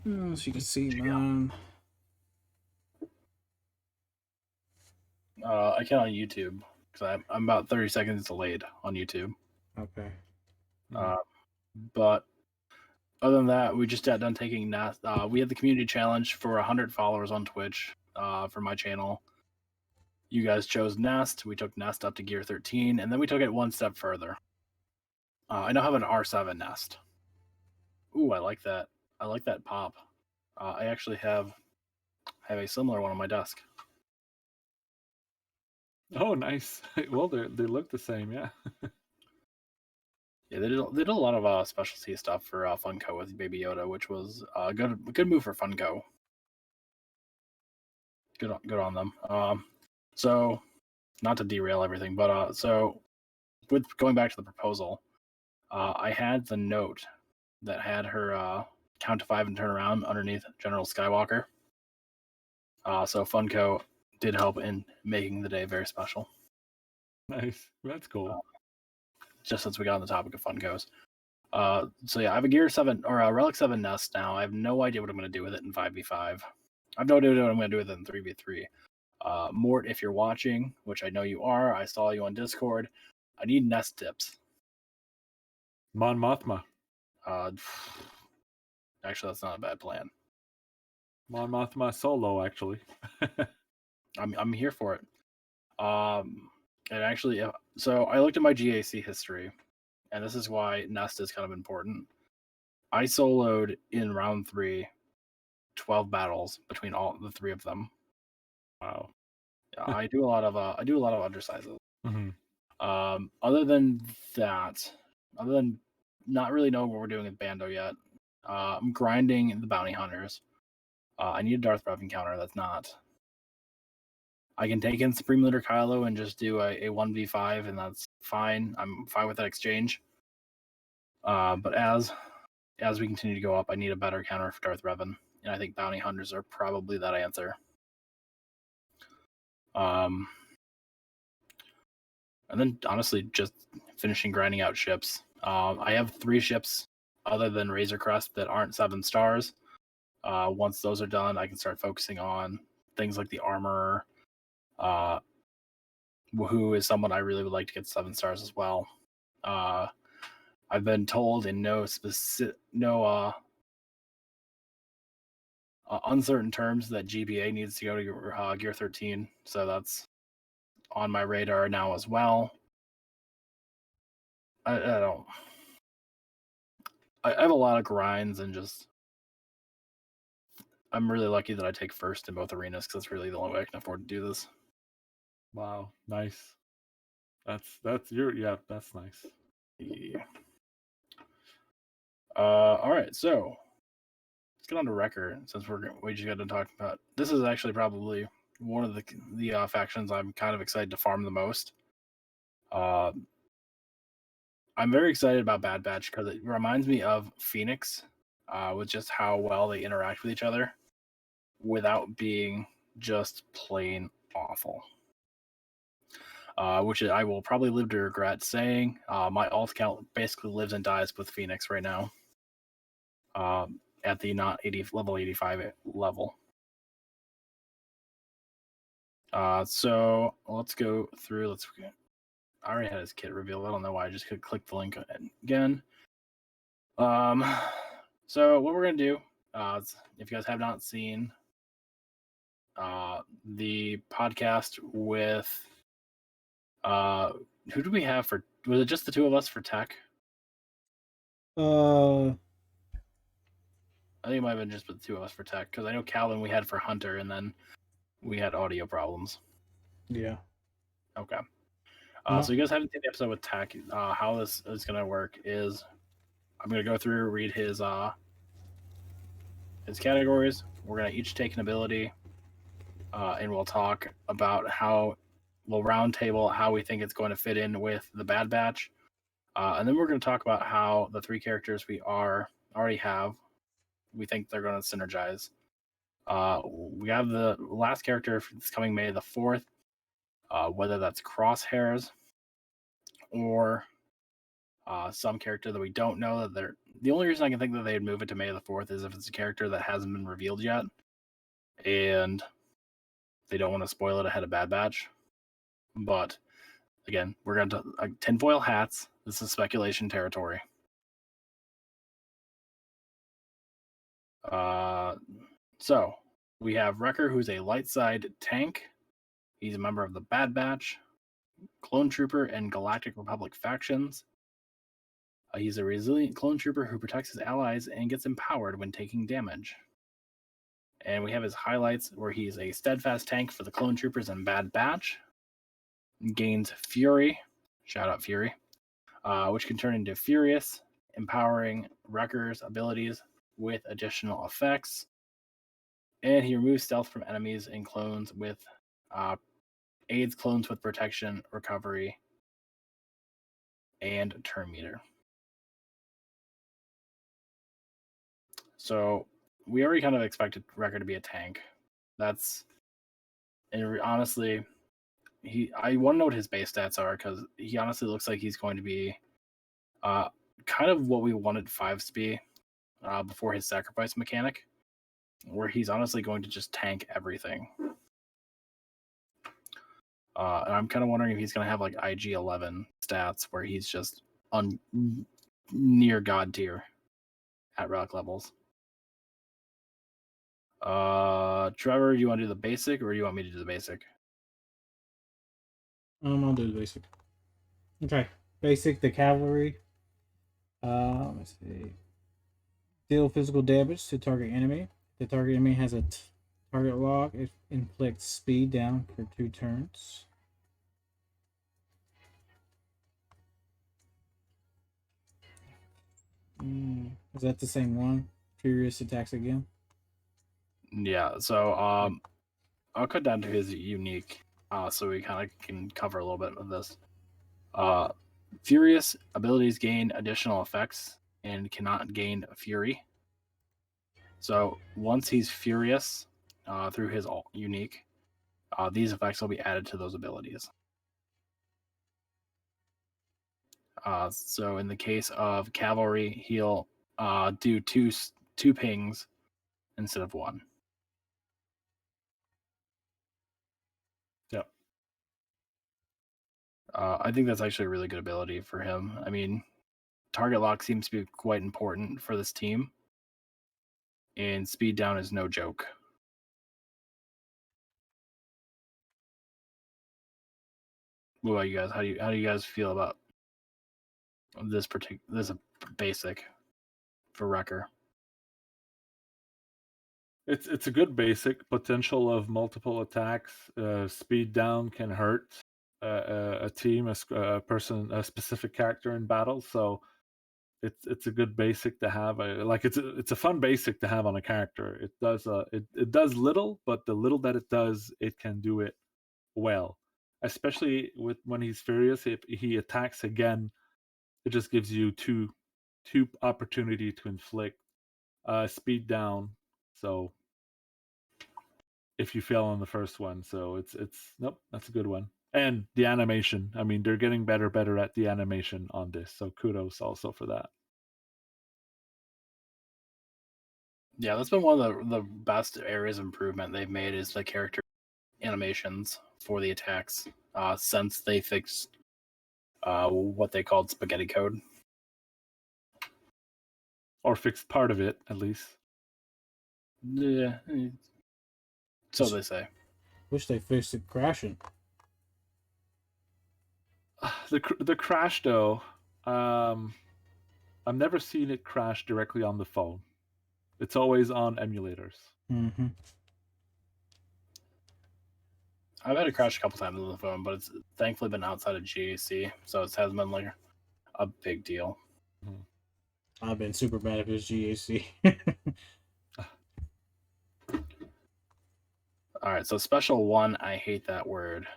So you can see mine. I can't on YouTube because I'm about 30 seconds delayed on YouTube. Okay. But other than that, we just got done taking Nest. We had the community challenge for 100 followers on Twitch for my channel. You guys chose Nest. We took Nest up to Gear 13, and then we took it one step further. I now have an R7 Nest. Ooh, I like that. I like that pop. I actually have a similar one on my desk. Oh, nice. Well, they look the same, yeah. Yeah, they did a lot of specialty stuff for Funko with Baby Yoda, which was a good move for Funko. Good on them. So not to derail everything, but so with going back to the proposal, I had the note that had her count to 5 and turn around underneath General Skywalker. So Funko did help in making the day very special. Nice. That's cool. Just since we got on the topic of Funkos. So yeah, I have a Gear 7 or a Relic 7 Nest now. I have no idea what I'm going to do with it in 5v5. I have no idea what I'm going to do with it in 3v3. Mort, if you're watching, which I know you are, I saw you on Discord. I need Nest tips. Mon Mothma. Actually, that's not a bad plan. Mon Mothma solo, actually. I'm here for it. And actually, so I looked at my GAC history, and this is why Nest is kind of important. I soloed in round 3, 12 battles between all the 3 of them. Wow. Yeah, I do a lot of undersizes. Mm-hmm. Other than that, other than not really knowing what we're doing with Bando yet, I'm grinding the bounty hunters. I need a Darth Rev encounter. That's not. I can take in Supreme Leader Kylo and just do a 1v5, and that's fine. I'm fine with that exchange. But as we continue to go up, I need a better counter for Darth Revan, and I think bounty hunters are probably that answer. And then honestly, just finishing grinding out ships. I have 3 ships other than Razor Crest that aren't 7 stars. Once those are done, I can start focusing on things like the Armorer, who is someone I really would like to get 7 stars as well. I've been told in no uncertain terms that GBA needs to go to Gear 13, so that's on my radar now as well. I don't. I have a lot of grinds, and just I'm really lucky that I take first in both arenas because that's really the only way I can afford to do this. Wow. Nice. That's nice. Yeah. All right, so let's get on to record since we just got to talk about. This is actually probably one of the factions I'm kind of excited to farm the most. I'm very excited about Bad Batch because it reminds me of Phoenix, with just how well they interact with each other without being just plain awful. Which I will probably live to regret saying. My alt count basically lives and dies with Phoenix right now. At the not 80 level 85 level. So let's go through. I already had his kit revealed. I don't know why I just could click the link again. So what we're gonna do, if you guys have not seen the podcast with who do we have for? Was it just the 2 of us for tech? I think it might have been just the 2 of us for tech because I know Calvin we had for Hunter, and then we had audio problems. Yeah. Okay. So you guys haven't seen the episode with Tech. How this is going to work is I'm going to go through, read his categories. We're going to each take an ability, and we'll talk about how we'll round table how we think it's going to fit in with the Bad Batch. And then we're going to talk about how the 3 characters we already have, we think they're going to synergize. We have the last character that's coming May the 4th, whether that's Crosshairs or some character that we don't know that they're. The only reason I can think that they'd move it to May the 4th is if it's a character that hasn't been revealed yet, and they don't want to spoil it ahead of Bad Batch. But again, we're going to tinfoil hats. This is speculation territory. So we have Wrecker, who's a light side tank. He's a member of the Bad Batch, Clone Trooper, and Galactic Republic factions. He's a resilient clone trooper who protects his allies and gets empowered when taking damage. And we have his highlights where he's a steadfast tank for the clone troopers and Bad Batch. Gains Fury, shout out Fury, which can turn into Furious, empowering Wrecker's abilities with additional effects. And he removes stealth from enemies and clones with aids clones with protection, recovery, and turn meter. So we already kind of expected Wrecker to be a tank. Honestly, I want to know what his base stats are, because he honestly looks like he's going to be kind of what we wanted Fives to be before his sacrifice mechanic, where he's honestly going to just tank everything. And I'm kind of wondering if he's going to have like IG-11 stats, where he's just near God tier at relic levels. Trevor, do you want to do the basic, or do you want me to do the basic? I'll do the basic. Okay, basic. The cavalry. Let's see. Deal physical damage to target enemy. The target enemy has a target lock. It inflicts speed down for 2 turns. Is that the same one? Furious attacks again. Yeah. So I'll cut down to his unique, so we kind of can cover a little bit of this. Furious abilities gain additional effects and cannot gain Fury. So once he's Furious through his unique, these effects will be added to those abilities. So in the case of Cavalry, he'll do two pings instead of 1. Yep. I think that's actually a really good ability for him. I mean, target lock seems to be quite important for this team, and speed down is no joke. What about you guys? How do you guys feel about this basic for Wrecker? It's a good basic. Potential of multiple attacks. Speed down can hurt a team, a person, a specific character in battle. So it's a good basic to have. It's a fun basic to have on a character. It does little, but the little that it does, it can do it well. Especially when he's furious, if he attacks again, it just gives you two opportunity to inflict speed down. So if you fail on the first one, so it's nope, that's a good one. And the animation, I mean, they're getting better at the animation on this, so kudos also for that. Yeah, that's been one of the best areas of improvement they've made, is the character animations for the attacks since they fixed what they called spaghetti code. Or fixed part of it, at least. Yeah, so they say. Wish they fixed it crashing. The crash though, I've never seen it crash directly on the phone. It's always on emulators. Mm-hmm. I've had it crash a couple times on the phone, but it's thankfully been outside of GAC, so it hasn't been like a big deal. I've been super bad at his GAC. All right, so special one. I hate that word.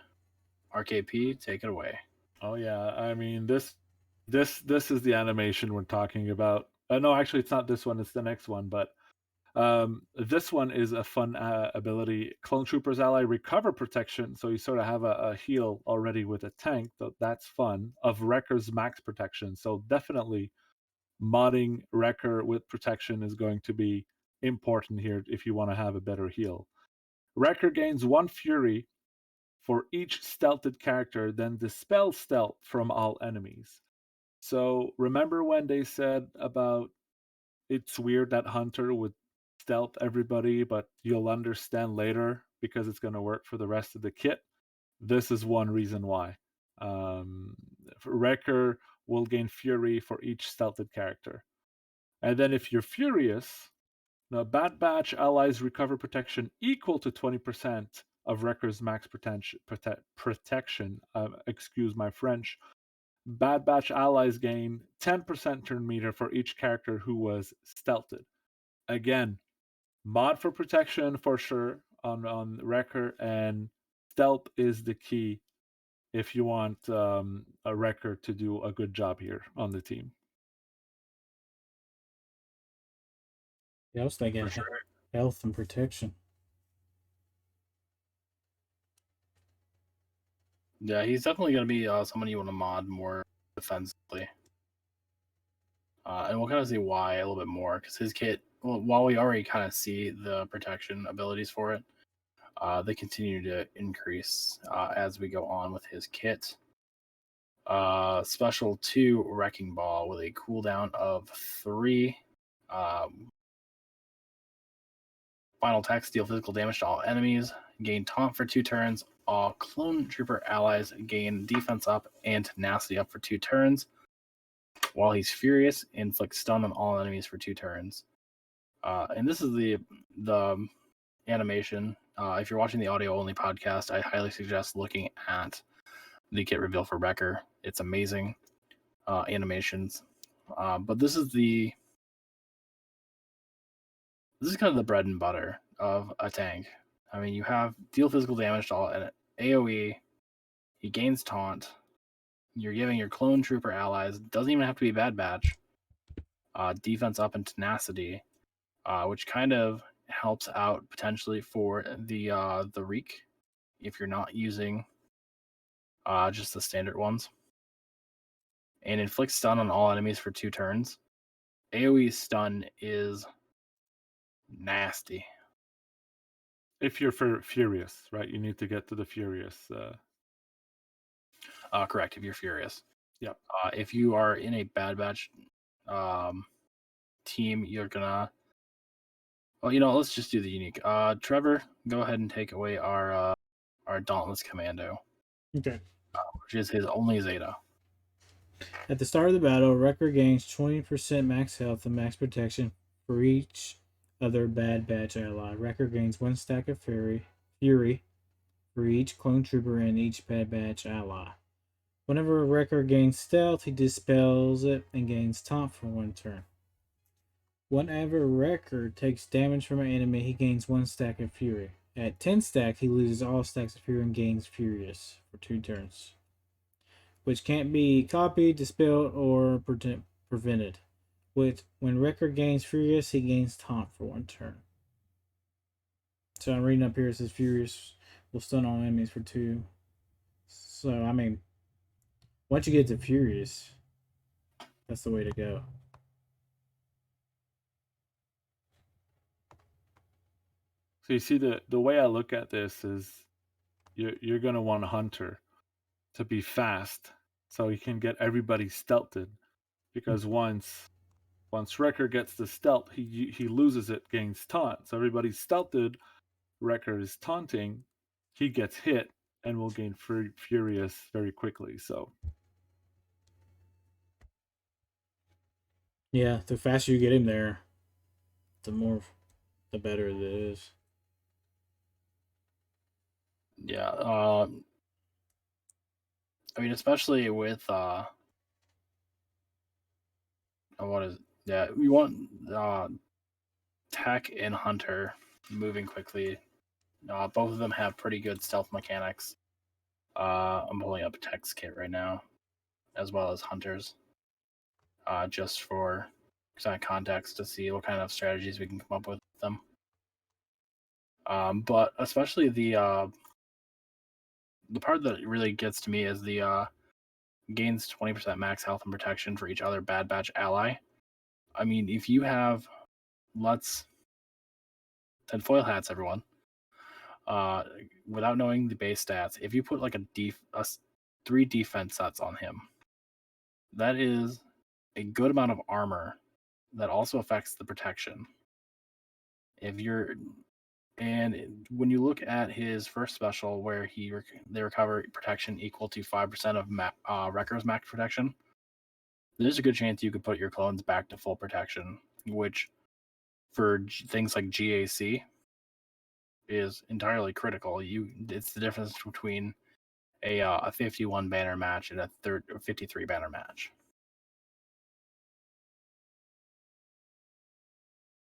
RKP, take it away. Oh yeah, I mean this is the animation we're talking about. No, actually, it's not this one. It's the next one. But this one is a fun ability. Clone Trooper's ally recover protection, so you sort of have a heal already with a tank. So that's fun. Of Wrecker's max protection, so definitely modding Wrecker with protection is going to be important here if you want to have a better heal. Wrecker gains 1 Fury for each stealthed character, then dispel stealth from all enemies. So remember when they said about it's weird that Hunter would stealth everybody, but you'll understand later because it's going to work for the rest of the kit? This is one reason why. Wrecker will gain Fury for each stealthed character. And then if you're furious, now Bad Batch allies recover protection equal to 20% of Wrecker's max protection. Excuse my French. Bad Batch allies gain 10% turn meter for each character who was stealthed. Again, mod for protection for sure on Wrecker, and stealth is the key if you want a Wrecker to do a good job here on the team. Yeah, I was thinking For sure. health and protection. Yeah, he's definitely going to be someone you want to mod more defensively. And we'll kind of see why a little bit more, because his kit, well, while we already kind of see the protection abilities for it, they continue to increase as we go on with his kit. Special 2 Wrecking Ball with a cooldown of 3. Final attack, deal physical damage to all enemies. Gain taunt for 2 turns. All Clone Trooper allies gain defense up and tenacity up for 2 turns. While he's furious, inflict stun on all enemies for 2 turns. And this is the animation. If you're watching the audio only podcast, I highly suggest looking at the kit reveal for Wrecker. It's amazing animations. But this is kind of the bread and butter of a tank. I mean, you have deal physical damage to all, and AoE. He gains taunt. You're giving your Clone Trooper allies, doesn't even have to be Bad Batch, defense up and tenacity, which kind of helps out potentially for the Reek if you're not using just the standard ones. And inflict stun on all enemies for 2 turns. AoE stun is nasty. If you're furious, right? You need to get to the furious. Correct, if you're furious. Yep. If you are in a Bad Batch team, you're gonna... Well, let's just do the unique. Trevor, go ahead and take away our Dauntless Commando. Okay. Which is his only Zeta. At the start of the battle, Wrecker gains 20% max health and max protection for each other Bad Batch ally. Wrecker gains 1 stack of Fury for each Clone Trooper and each Bad Batch ally. Whenever Wrecker gains stealth, he dispels it and gains taunt for 1 turn. Whenever Wrecker takes damage from an enemy, he gains 1 stack of Fury. At 10 stacks, he loses all stacks of Fury and gains Furious for 2 turns, which can't be copied, dispelled, or prevented. When Wrecker gains Furious, he gains taunt for 1 turn. So I'm reading up here, it says Furious will stun all enemies for 2. So, I mean, once you get to Furious, that's the way to go. So you see the way I look at this is you're gonna want a Hunter to be fast so he can get everybody stealthed, because once Wrecker gets the stealth, he loses it, gains taunt. So everybody's stealthed, Wrecker is taunting, he gets hit and will gain furious very quickly. So Yeah, the faster you get him there, the better it is. Yeah. I mean, especially with what is yeah, we want Tech and Hunter moving quickly. Both of them have pretty good stealth mechanics. I'm pulling up Tech's kit right now, as well as Hunter's, just for kind of context to see what kind of strategies we can come up with them. But especially the part that really gets to me is the gains 20% max health and protection for each other Bad Batch ally. I mean, if you have, let's tinfoil hats, everyone. Without knowing the base stats, if you put like a 3 defense sets on him, that is a good amount of armor that also affects the protection. If you're and when you look at his first special, where they recover protection equal to 5% of Wrecker's max protection, there's a good chance you could put your clones back to full protection, which for things like GAC is entirely critical. It's the difference between a 51 banner match and a 53 banner match.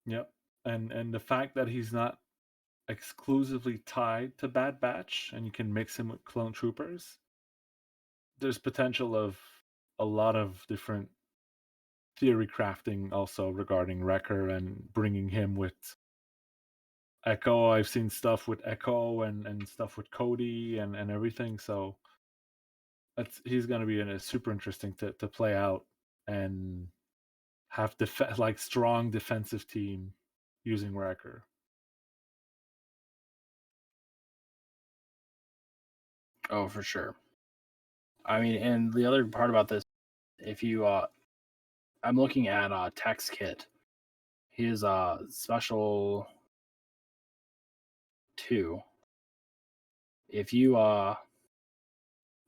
Yep. And the fact that he's not exclusively tied to Bad Batch and you can mix him with clone troopers, there's potential of a lot of different theory crafting also regarding Wrecker and bringing him with Echo. I've seen stuff with Echo and stuff with Cody and everything. So he's going to be a super interesting to play out and have like strong defensive team using Wrecker. Oh, for sure. I mean, and the other part about this, if you, I'm looking at Tech's kit, his special 2. If you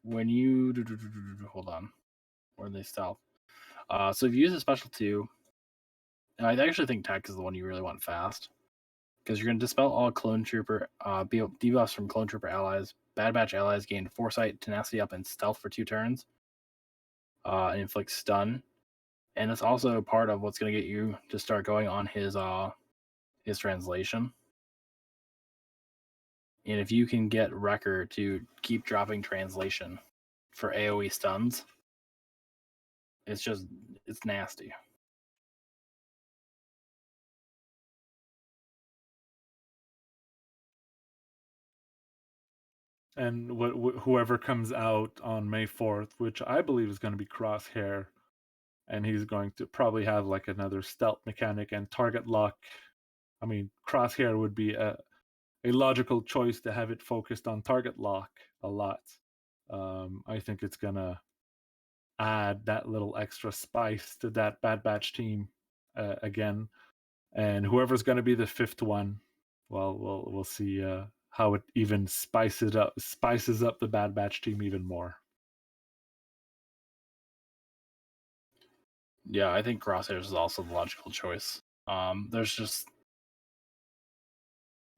when you hold on, where are they stealth? So if you use a special 2, and I actually think Tech is the one you really want fast, because you're going to dispel all clone trooper debuffs from clone trooper allies. Bad Batch allies gain foresight, tenacity up, and stealth for 2 turns, and inflict stun. And it's also part of what's going to get you to start going on his translation. And if you can get Wrecker to keep dropping translation for AoE stuns, it's nasty. And whoever comes out on May 4th, which I believe is going to be Crosshair, and he's going to probably have like another stealth mechanic and target lock. I mean, Crosshair would be a logical choice to have it focused on target lock a lot. I think it's going to add that little extra spice to that Bad Batch team again. And whoever's going to be the 5th one, well, we'll see how it even spices up the Bad Batch team even more. Yeah, I think Crosshairs is also the logical choice. There's just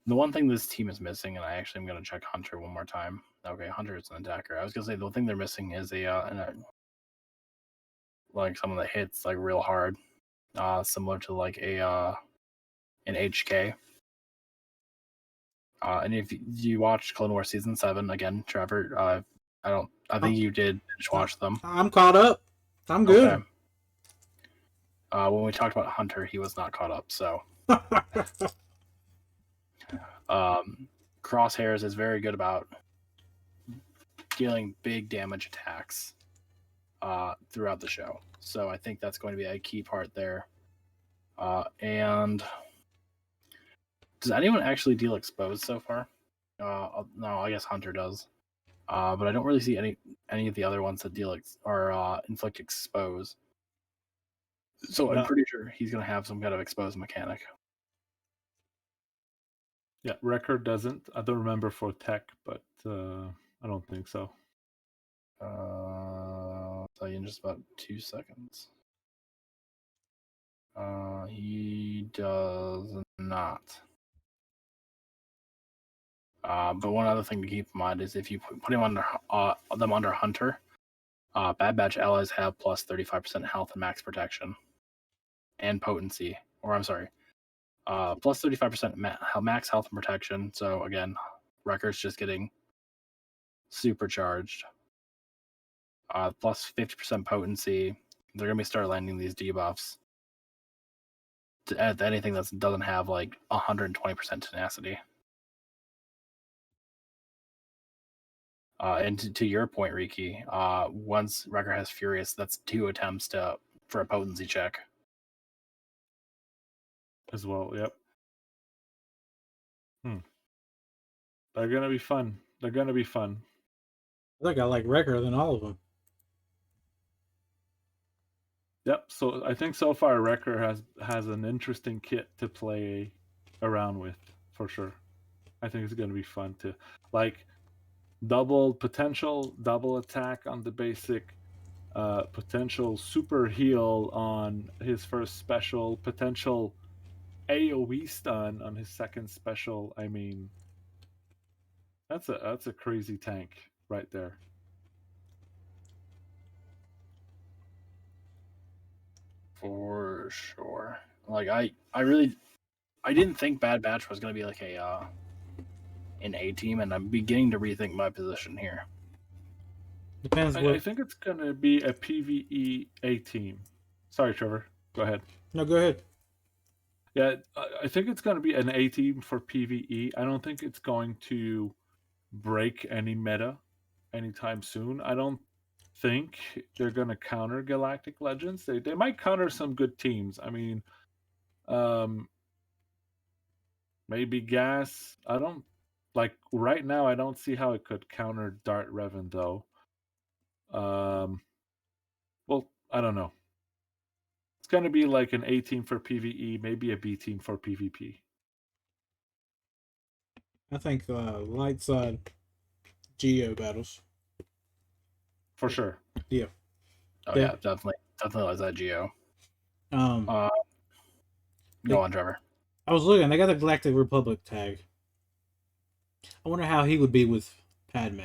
the one thing this team is missing, and I actually am going to check Hunter one more time. Okay, Hunter is an attacker. I was going to say the one thing they're missing is like someone that hits like real hard, similar to like an HK. And if you watched Clone Wars season 7 again, Trevor, I think you did watch them. I'm caught up. I'm good. Okay. When we talked about Hunter, he was not caught up. So, Crosshairs is very good about dealing big damage attacks throughout the show. So I think that's going to be a key part there. And does anyone actually deal exposed so far? No, I guess Hunter does. But I don't really see any of the other ones that deal or inflict expose. So I'm pretty sure he's going to have some kind of exposed mechanic. Yeah, Wrecker doesn't. I don't remember for Tech, but I don't think so. I'll tell you in just about 2 seconds. He does not. But one other thing to keep in mind is if you put them under Hunter, Bad Batch allies have plus 35% health and max protection and potency. Or I'm sorry, plus 35% max health and protection. So again, Wrecker's just getting supercharged. Plus 50% potency. They're gonna start landing these debuffs to add anything that doesn't have like 120% tenacity. And to your point, Riki, once Wrecker has Furious, that's 2 attempts for a potency check. As well, yep. They're gonna be fun. They're gonna be fun. I think I like Wrecker than all of them. Yep. So I think so far Wrecker has an interesting kit to play around with for sure. I think it's gonna be fun to like double potential, double attack on the basic, potential super heal on his first special, potential AoE stun on his second special. I mean, that's a crazy tank right there. For sure. Like I didn't think Bad Batch was gonna be like an A team, and I'm beginning to rethink my position here. Depends I think it's gonna be a PvE A team. Sorry, Trevor. Go ahead. No, go ahead. Yeah, I think it's gonna be an A team for PvE. I don't think it's going to break any meta anytime soon. I don't think they're gonna counter Galactic Legends. They might counter some good teams. I mean, maybe Gas. I don't like right now. I don't see how it could counter Dart Revan though. Well, I don't know. It's going to be like an A team for PvE, maybe a B team for PvP. I think light side Geo battles. For sure. Yeah. Oh yeah, definitely like that Geo. Go on, Trevor. I was looking. They got the Galactic Republic tag. I wonder how he would be with Padme.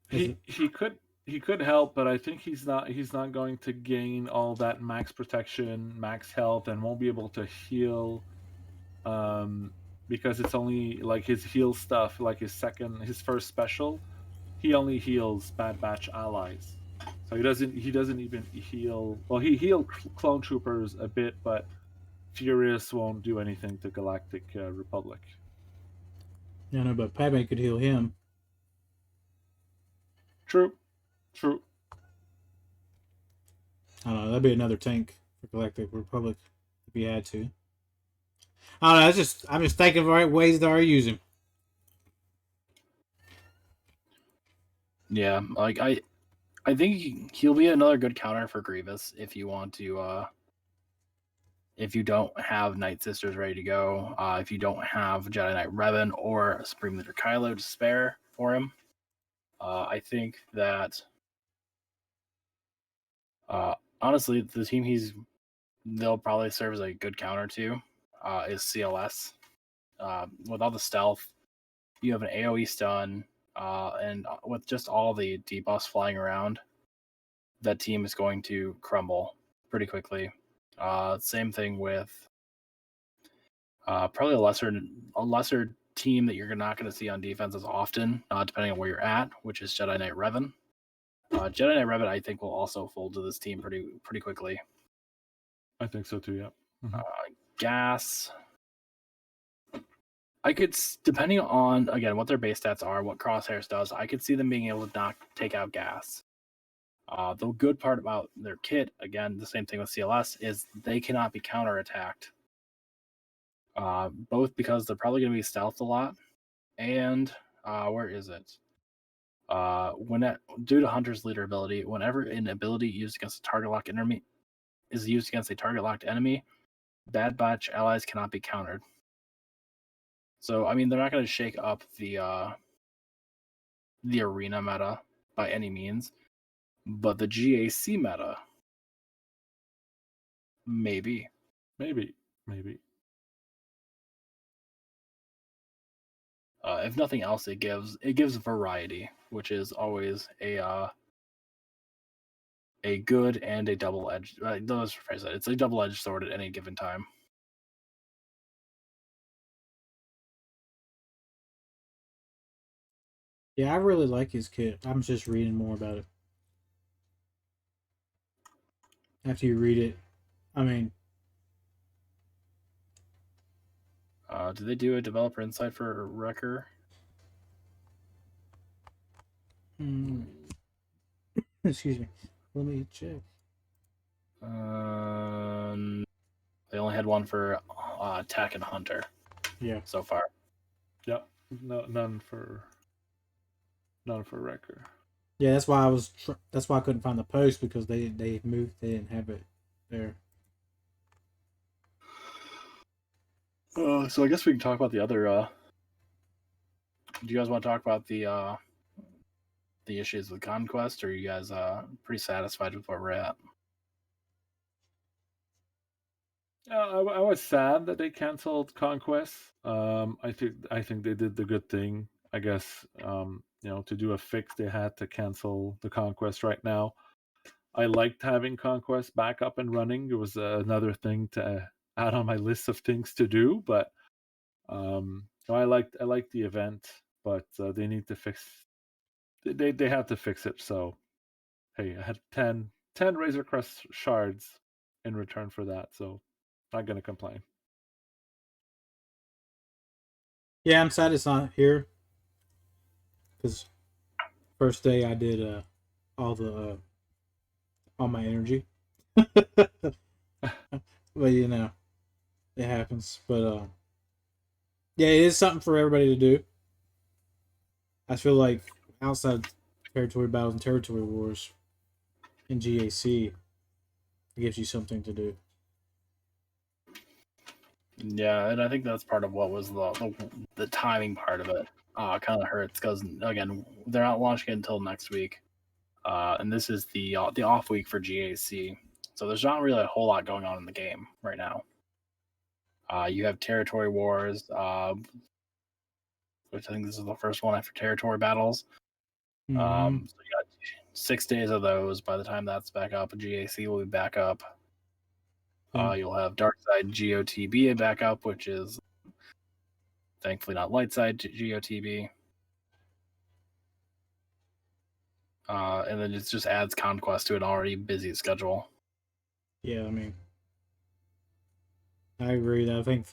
He could help, but I think he's not going to gain all that max protection, max health, and won't be able to heal. Because it's only like his heal stuff, like his first special, he only heals Bad Batch allies. So he doesn't even heal. Well, he healed clone troopers a bit, but Furious won't do anything to Galactic Republic. Yeah, no, but Padme could heal him. True. I don't know. That'd be another tank for Galactic Republic if he had to. I don't know. I'm just thinking of the right ways to already use him. Yeah, like I think he'll be another good counter for Grievous if you want to. If you don't have Night Sisters ready to go, if you don't have Jedi Knight Revan or Supreme Leader Kylo to spare for him, I think that honestly, the team they'll probably serve as a good counter to is CLS. With all the stealth, you have an AoE stun, and with just all the debuffs flying around, that team is going to crumble pretty quickly. Same thing with probably a lesser team that you're not going to see on defense as often, depending on where you're at, which is Jedi Knight Revan. Jedi Knight Revan, I think, will also fold to this team pretty quickly. I think so too. Yeah. Mm-hmm. Gas. I could, depending on again what their base stats are, what Crosshairs does, I could see them being able to take out Gas. The good part about their kit, again, the same thing with CLS, is they cannot be counterattacked. Both because they're probably going to be stealthed a lot, and where is it? Due to Hunter's leader ability, whenever an ability used against a target locked enemy is used against a target locked enemy, Bad Batch allies cannot be countered. So I mean, they're not going to shake up the arena meta by any means, but the GAC meta, maybe. If nothing else, it gives variety, which is always a good and a double edged. Let's rephrase that. It's a double edged sword at any given time. Yeah, I really like his kit. I'm just reading more about it. After you read it, I mean, Did they do a developer insight for Wrecker? excuse me. Let me check. They only had one for Attack and Hunter. Yeah. So far. Yep. No, none for Wrecker. Yeah, that's why that's why I couldn't find the post, because they moved. They didn't have it there. So I guess we can talk about the other. Do you guys want to talk about the issues with Conquest, or are you guys pretty satisfied with where we're at? I was sad that they canceled Conquest. I think they did the good thing. I guess to do a fix, they had to cancel the Conquest right now. I liked having Conquest back up and running. It was another thing to add on my list of things to do, but I liked the event, but they need to fix. They had to fix it. So hey, I had 10 Razor Crest shards in return for that, so not gonna complain. Yeah, I'm sad it's not here, because first day I did all my energy. But it happens. But yeah, it is something for everybody to do. I feel like outside territory battles and territory wars in GAC, it gives you something to do. Yeah, and I think that's part of what was the timing part of it. Kind of hurts because again, they're not launching it until next week, and this is the off week for GAC. So there's not really a whole lot going on in the game right now. You have territory wars, which I think this is the first one after territory battles. Mm-hmm. So you got 6 days of those. By the time that's back up, GAC will be back up. You'll have Darkside GOTB back up, which is thankfully not Lightside GOTB. And then it just adds Conquest to an already busy schedule. Yeah, I mean, I agree. I think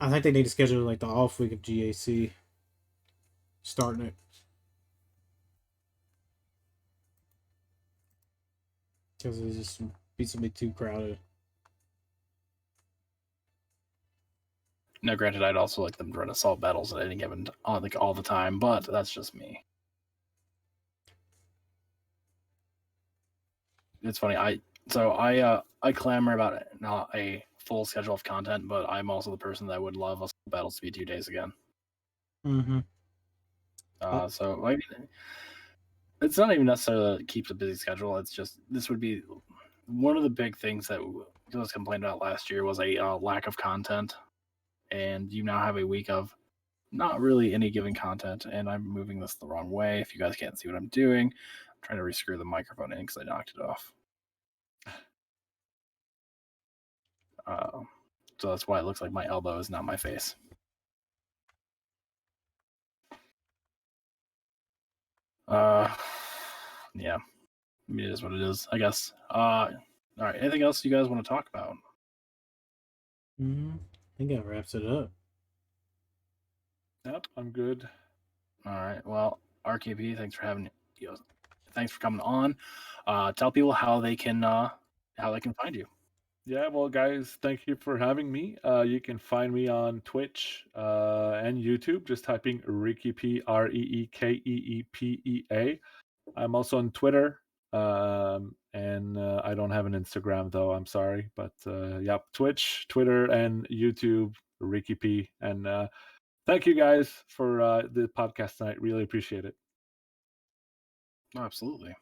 they need to schedule like the off week of GAC, starting it. Because it just be something too crowded. Now, granted, I'd also like them to run assault battles at any given, like all the time, but that's just me. It's funny. I clamor about it, not a full schedule of content, but I'm also the person that would love assault battles to be 2 days again. Mm-hmm. So like, it's not even necessarily that it keeps a busy schedule. It's just this would be one of the big things that was complained about last year was a lack of content, and you now have a week of not really any given content. And I'm moving this the wrong way. If you guys can't see what I'm doing, I'm trying to rescrew the microphone in because I knocked it off. So that's why it looks like my elbow is not my face. Yeah, I mean, it is what it is, I guess. All right, anything else you guys want to talk about? I think that wraps it up. Yep, I'm good. All right, well, RKP, thanks for having thanks for coming on. Tell people how they can find you. Yeah, well, guys, thank you for having me. You can find me on Twitch and YouTube. Just typing Reekeepea, Reekeepea. I'm also on Twitter, and I don't have an Instagram though. I'm sorry, but yeah, Twitch, Twitter, and YouTube, Reekeepea. And thank you guys for the podcast tonight. Really appreciate it. Absolutely.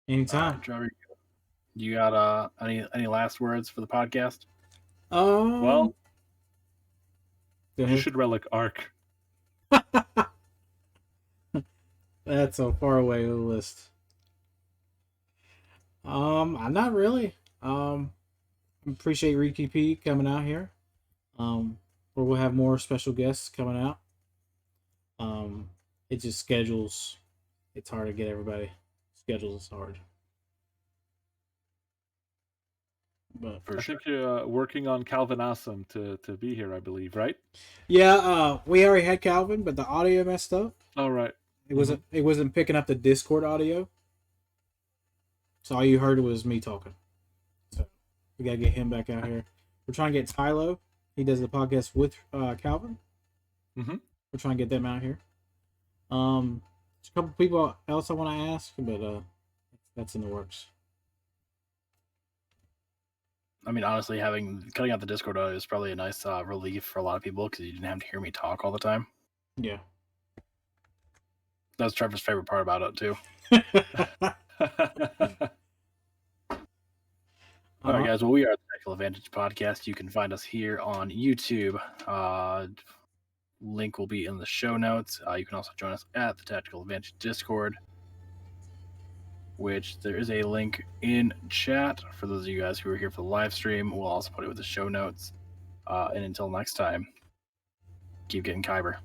Anytime. Trevor, you got any last words for the podcast? Well, Go You ahead. should relic Ark. That's so far away on the list. I'm not really. Appreciate Reekeepea coming out here. Where we'll have more special guests coming out. It just schedules. It's hard to get everybody. Schedules is hard. But I think you're working on Calvin Awesome to be here, I believe, right? yeah, we already had Calvin, but the audio messed up. All right. It wasn't picking up the Discord audio. So all you heard was me talking. So we gotta get him back out here. We're trying to get Tylo. He does the podcast with Calvin. Mm-hmm. We're trying to get them out here. There's a couple people else I want to ask, but that's in the works. I mean, honestly, cutting out the Discord audio is probably a nice relief for a lot of people because you didn't have to hear me talk all the time. Yeah. That was Trevor's favorite part about it too. All right, guys. Well, we are the Tactical Advantage Podcast. You can find us here on YouTube. Link will be in the show notes. You can also join us at the Tactical Advantage Discord, which there is a link in chat for those of you guys who are here for the live stream. We'll also put it with the show notes. And until next time, keep getting Kyber.